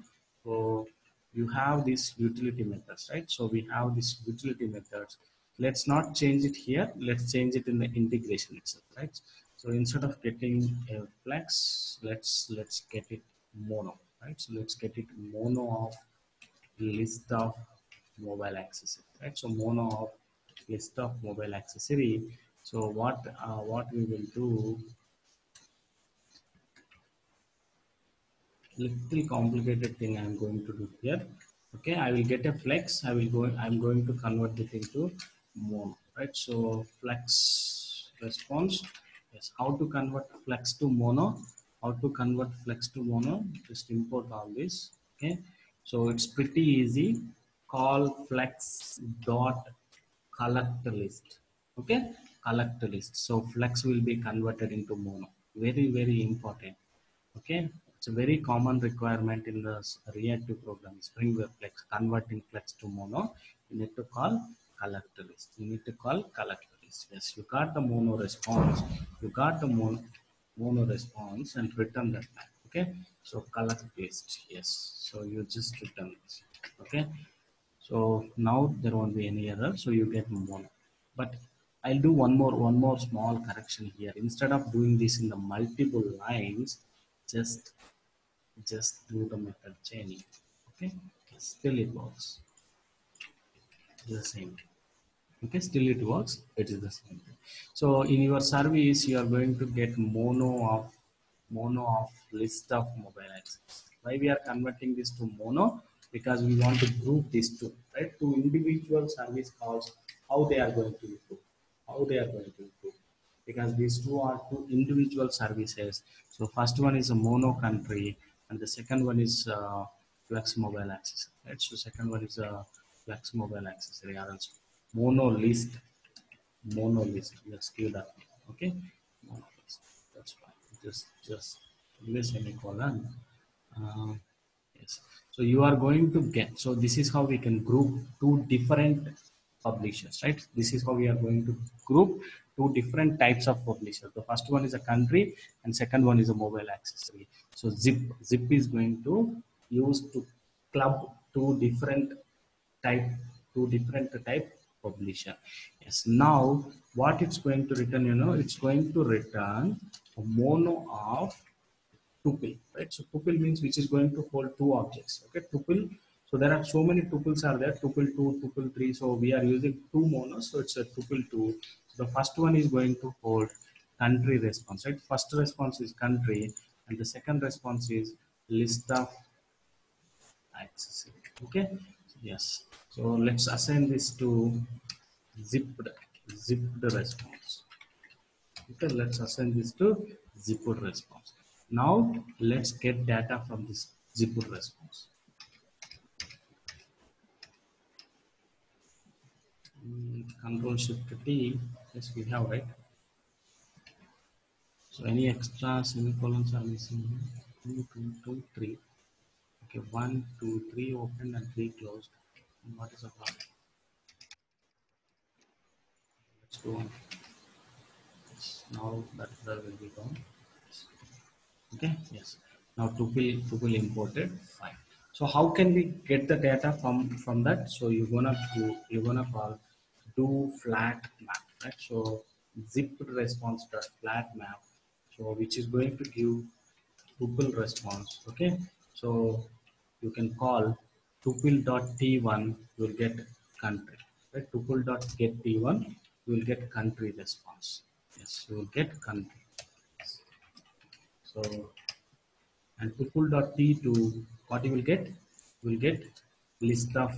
So you have these utility methods, right? So we have these utility methods. Let's not change it here. Let's change it in the integration itself, right? So instead of getting a flex, let's get it mono, right? So let's get it mono of list of mobile accessory, right? So mono of list of mobile accessory. So what we will do, little complicated thing I'm going to do here. Okay, I will get a flex. I'm going to convert it into mono, right? So flex response. Yes, how to convert flex to mono? How to convert flex to mono? Just import all this. Okay, so it's pretty easy. Call flex dot collect list. Okay, collect list. So flex will be converted into mono. Very important. Okay, it's a very common requirement in the reactive program, Spring Web Flex, converting flex to mono. You need to call collect list. You need to call collect list. Yes, you got the mono response. You got the mono response and return that back. Okay, so collect list. Yes, so you just return this. Okay, so now there won't be any error. So you get mono. But I'll do one more small correction here. Instead of doing this in the multiple lines, just do the method chaining. Okay, still it works. It's the same. Okay, still it works. It is the same thing. So in your service, you are going to get mono of list of mobile access. Why we are converting this to mono? Because we want to group these two, right? Two individual service calls, how they are going to improve. How they are going to improve. Because these two are two individual services. So first one is a mono country and the second one is flex mobile access, right? So second one is a flex mobile accessory or else mono list. Let's give that. Okay, mono list. That's fine. just give a semicolon. Yes. So you are going to get, so this is how we can group two different publishers, right? This is how we are going to group two different types of publishers. The first one is a country and second one is a mobile accessory. So zip is going to use to club type two different type publisher. Yes. Now what it's going to return, it's going to return a mono of tuple, right? So tuple means which is going to hold two objects. Okay, tuple. So there are so many tuples are there, tuple 2, tuple 3. So we are using two monos, so it's a tuple 2. So the first one is going to hold country response, right? First response is country, and the second response is list of accessory. Okay, yes. So let's assign this to zipped response. Okay, let's assign this to zipped response. Now let's get data from this zipped response. Control Shift T. Yes, we have, right? So any extra semicolons are missing here? 2, 2, 2, 3. Okay, 1, 2, 3 open and 3 closed. And what is the problem? Let's go on. Yes, now that will be gone. Okay, yes. Now tuple imported. Fine. So how can we get the data from that? So you're gonna call do flat map, right? So zipped response dot flat map. So which is going to give tuple response. Okay. So you can call tuple dot t1. You will get country. Right. Tuple dot get t1. You will get country response. Yes, you will get country. So and tuple.t2, what you will get? You will get list of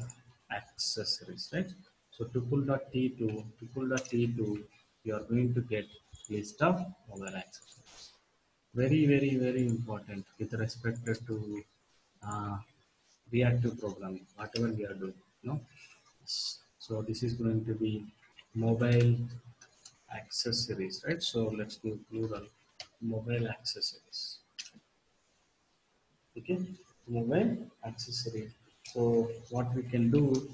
accessories, right? So tuple.t2, you are going to get list of mobile accessories. Very, very, very important with respect to reactive programming, whatever we are doing. So this is going to be mobile accessories, right? So let's do plural mobile accessories. Okay, mobile accessory. So what we can do,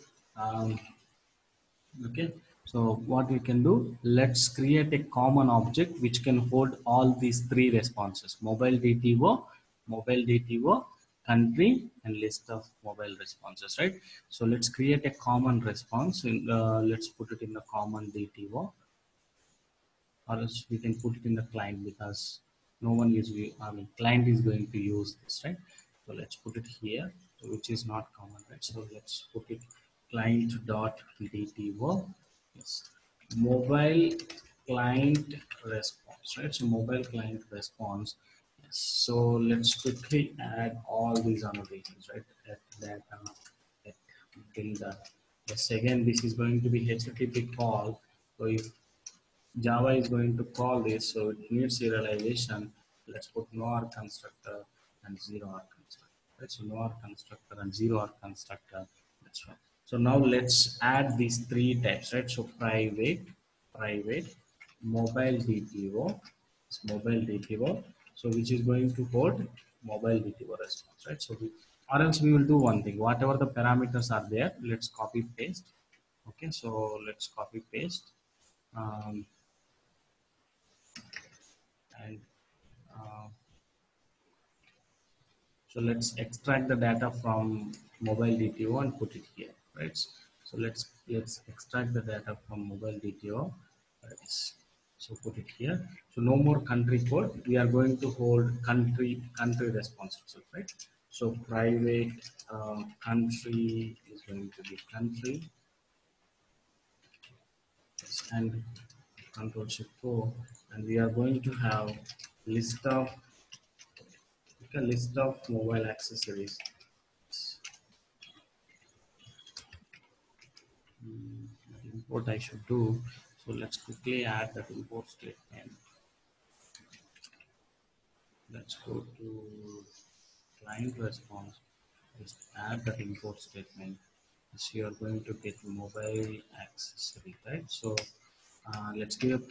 okay, so what we can do, let's create a common object which can hold all these three responses: mobile DTO, country, and list of mobile responses, right? So let's create a common response in, let's put it in the common DTO, or else we can put it in the client, because no one is, client is going to use this, right? So let's put it here, which is not common, right? So let's put it client dot DTO. Yes, mobile client response, right? So mobile client response. Yes. So let's quickly add all these annotations, right? At that, at tilde. Yes, again, this is going to be HTTP call. So if Java is going to call this, so it needs serialization. Let's put nor constructor and zero R constructor. Right? So nor constructor and zero R constructor. That's right. So now let's add these three types, right? So private, mobile DTO, mobile DTO. So which is going to hold mobile DTO response, right? So or else we will do one thing. Whatever the parameters are there, let's copy paste. Okay, so let's copy paste. And so let's extract the data from mobile DTO and put it here, right? So let's extract the data from mobile DTO. Right? So put it here. So no more country code. We are going to hold country response itself, right? So private country is going to be country, and Control Shift O, and we are going to have list of mobile accessories. Import I should do. So let's quickly add that import statement. Let's go to client response. Just add that import statement. So you are going to get mobile accessory, right? So let's give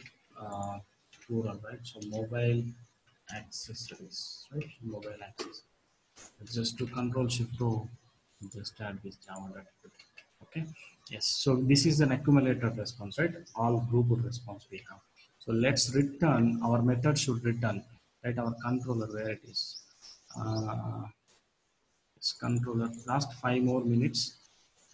plural, right? So mobile accessories, right? Mobile accessories. Just to control shift to just add this Java. Okay. Yes. So this is an accumulated response, right? All grouped response we have. So let's return, our method should return, right? Our controller, where it is. This controller, last 5 more minutes.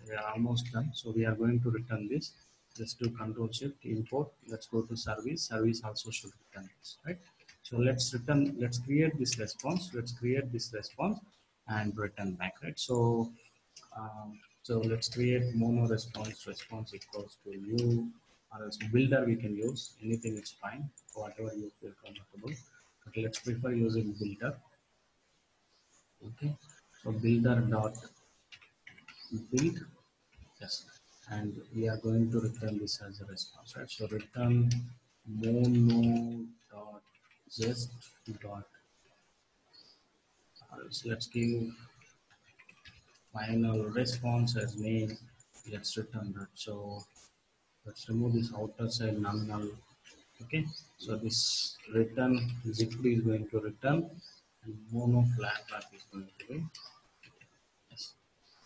We are almost done. So we are going to return this. Just do control shift import. Let's go to service. Service also should return this, right? So let's return, let's create this response. Let's create this response and return back, right? So let's create mono response. Response equals to new, or else builder we can use. Anything is fine, whatever you feel comfortable. But let's prefer using builder. Okay. So builder dot build. Yes. And we are going to return this as a response, right? So return mono dot just dot. So let's give final response as name. Let's return that. So let's remove this outer side nominal. Okay. So this return zip is going to return and mono flat wrap is going to be. Yes.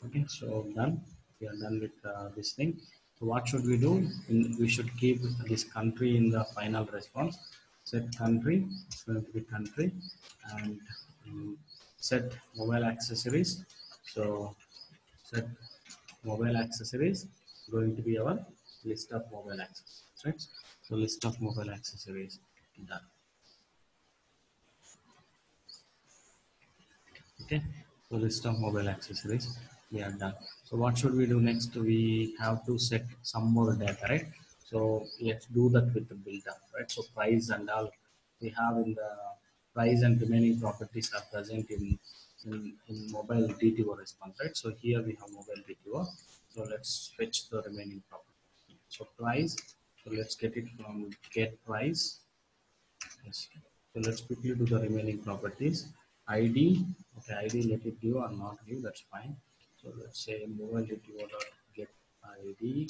Okay, so done. We are done with this thing. So what should we do? We should keep this country in the final response. Set country, it's going to be country, and set mobile accessories. So set mobile accessories going to be our list of mobile accessories, right? So list of mobile accessories done. Okay, so list of mobile accessories we are done. So what should we do next? We have to set some more data, right? So let's do that with the builder, right? So price and all we have in the price and remaining properties are present in mobile DTO response, right? So here we have mobile DTO. So let's fetch the remaining property. So price. So let's get it from get price. Yes. So let's quickly do the remaining properties. ID, okay, ID let it give or not give, that's fine. So let's say mobile DTO dot get ID,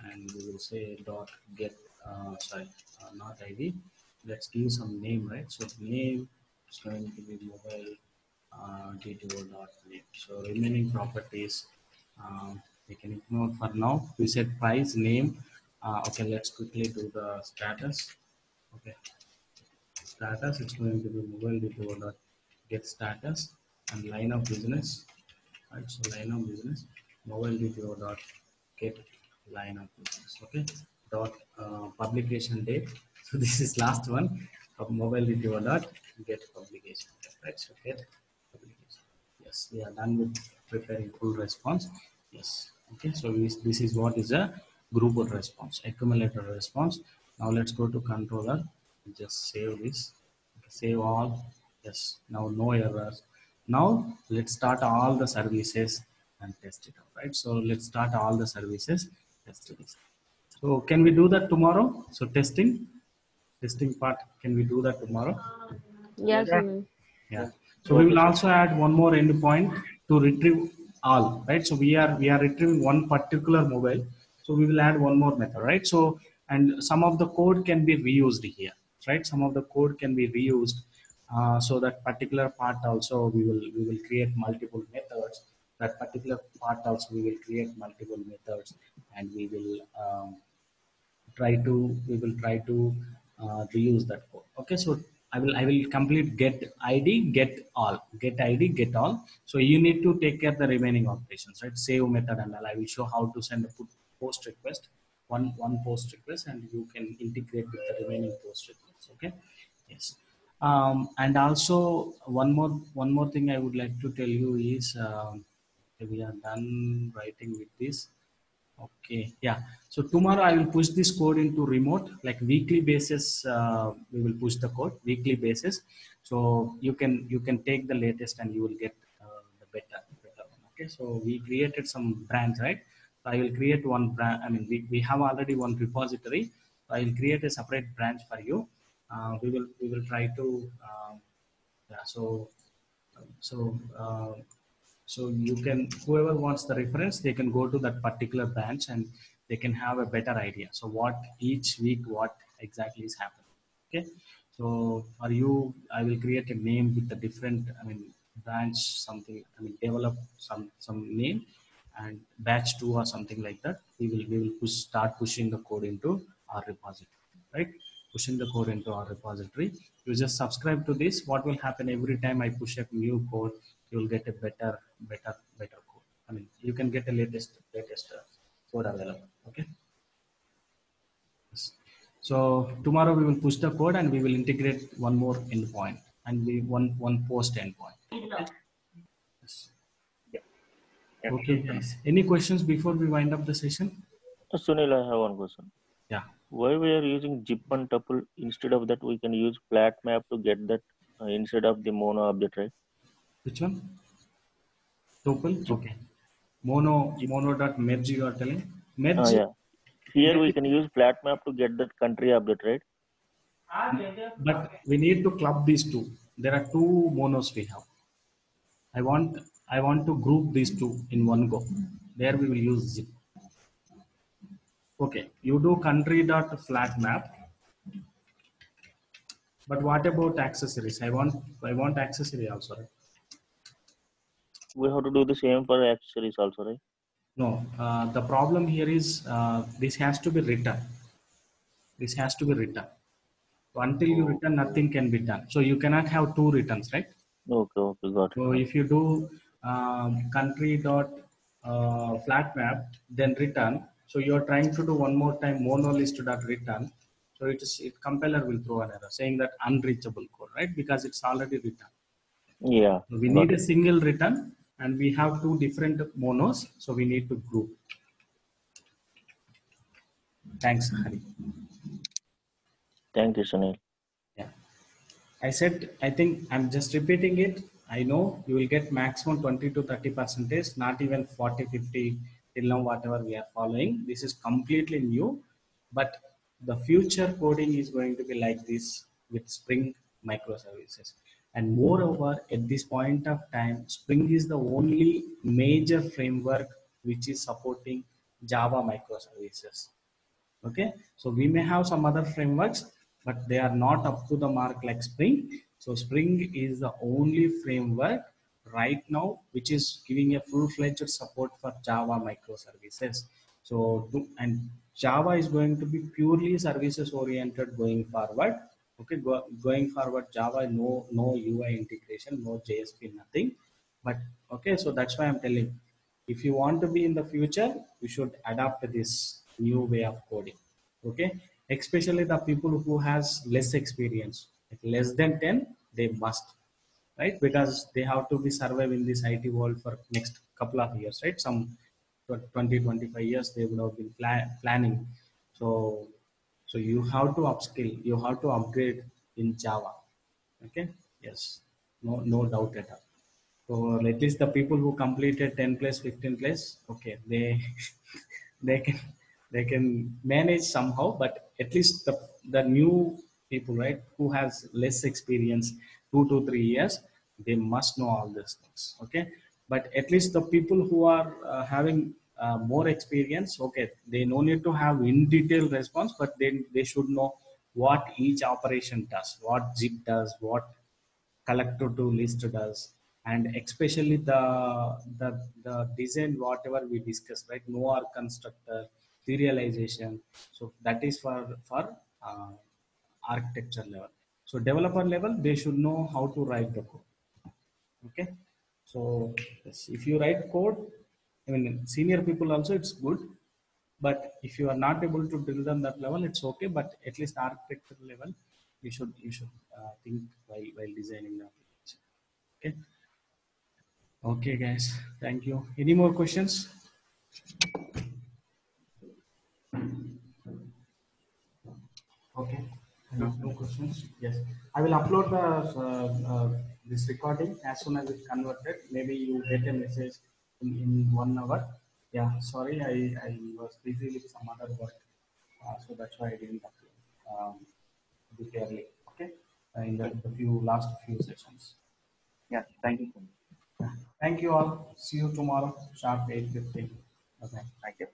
and we will say dot get not ID. Let's give some name, right? So name is going to be mobile DTO dot name. So remaining properties we can ignore for now. We said price name. Okay, let's quickly do the status. Okay, status, it's going to be mobile DTO dot get status and line of business, right? So line of business mobile DTO dot get line of business. Okay, dot publication date. So this is last one of mobile DTO dot get publication date, right? So get publication. Yes, we are done with preparing full response. Yes. Okay, so this is what is a grouped response, accumulator response. Now let's go to controller. Just save this. Okay, save all. Yes. Now no errors. Now let's start all the services and test it out. Right. So let's start all the services. Test this. So can we do that tomorrow? So testing part. Can we do that tomorrow? Yes, Yeah. Sunil. Yeah. So we will also add one more endpoint to retrieve all, right? So we are retrieving one particular mobile. So we will add one more method, right? So and some of the code can be reused here, right? Some of the code can be reused. So that particular part also we will create multiple methods. That particular part also we will create multiple methods, and we will try to reuse that code. Okay, so I will complete get id get id get all. So you need to take care of the remaining operations, right? Save method and all. I will show how to send a post request, one post request, and you can integrate with the remaining post requests. Okay, yes. And also one more thing I would like to tell you is we are done writing with this. Okay, yeah. So tomorrow I will push this code into remote, like weekly basis. We will push the code weekly basis. So you can take the latest and you will get the better one. Okay. So we created some branch, right? So I will create one branch. I mean, we have already one repository. So I will create a separate branch for you. We will try to yeah. So you can, whoever wants the reference, they can go to that particular branch and they can have a better idea. So what each week, what exactly is happening. Okay. So for you, I will create a name with a different, branch something, develop some name, and batch 2 or something like that. We will start pushing the code into our repository, right? Pushing the code into our repository. You just subscribe to this. What will happen every time I push a new code, you will get a better code. You can get a latest code available. Okay. So tomorrow we will push the code and we will integrate one more endpoint and we one post endpoint. Okay. Yes. Yeah. Okay, guys. Any questions before we wind up the session? Sunil, I have one question. Yeah. Why we are using zip and tuple instead of that? We can use flat map to get that instead of the mono object, right? Which one? Tuple? Okay. Mono dot merge you are telling? Merge. Yeah. Here we merge, can use flat map to get that country object, right? but we need to club these two. There are two monos we have. I want to group these two in one go. There we will use zip. Okay, you do country dot flat map. But what about accessories? I want accessory also. Right? We have to do the same for accessories also, right? No, the problem here is this has to be written. This has to be written. So until you return, nothing can be done. So you cannot have two returns, right? Okay, got it. So if you do country dot flat map, then return. So you are trying to do one more time monolist dot return. So compiler will throw an error saying that unreachable code, right? Because it's already written. Yeah. So we need a single return and we have two different monos. So we need to group. Thanks, Hari. Thank you, Sunil. Yeah. I think I'm just repeating it. I know you will get maximum 20 to 30%, not even 40, 50 till now, whatever we are following. This is completely new, but the future coding is going to be like this with Spring microservices. And moreover, at this point of time, Spring is the only major framework which is supporting Java microservices. Okay, so we may have some other frameworks, but they are not up to the mark like Spring. So Spring is the only framework right now which is giving a full-fledged support for Java microservices. So and Java is going to be purely services oriented going forward. Okay, going forward, Java no UI integration, no JSP, nothing. But okay, so that's why I'm telling, if you want to be in the future, you should adapt this new way of coding. Okay, especially the people who has less experience, like less than 10, they must, right? Because they have to be survive in this IT world for next couple of years, right? Some 20, 25 years they would have been planning. So you have to upskill, you have to upgrade in Java. Okay, yes, no doubt at all. So at least the people who completed 10 plus, 15 plus, okay, they they can manage somehow, but at least the new people, right, who has less experience, 2 to 3 years, they must know all these things. Okay, but at least the people who are having more experience, okay, they no need to have in detail response, but they should know what each operation does, what zip does, what collector to list does, and especially the design whatever we discussed, right? NOR constructor, serialization. So that is for uh, architecture level. So developer level, they should know how to write the code. Okay, so yes, if you write code, senior people also, it's good. But if you are not able to build on that level, it's okay. But at least architecture level, you should think while designing the application. Okay. Okay, guys. Thank you. Any more questions? Okay. No questions. Yes. I will upload the this recording as soon as it's converted. Maybe you get a message in 1 hour. Yeah. Sorry, I was busy with some other work, so that's why I didn't upload this early. Okay. In the last few sessions. Yeah, thank you so much. Thank you all. See you tomorrow, sharp 8:15. Okay. Thank you.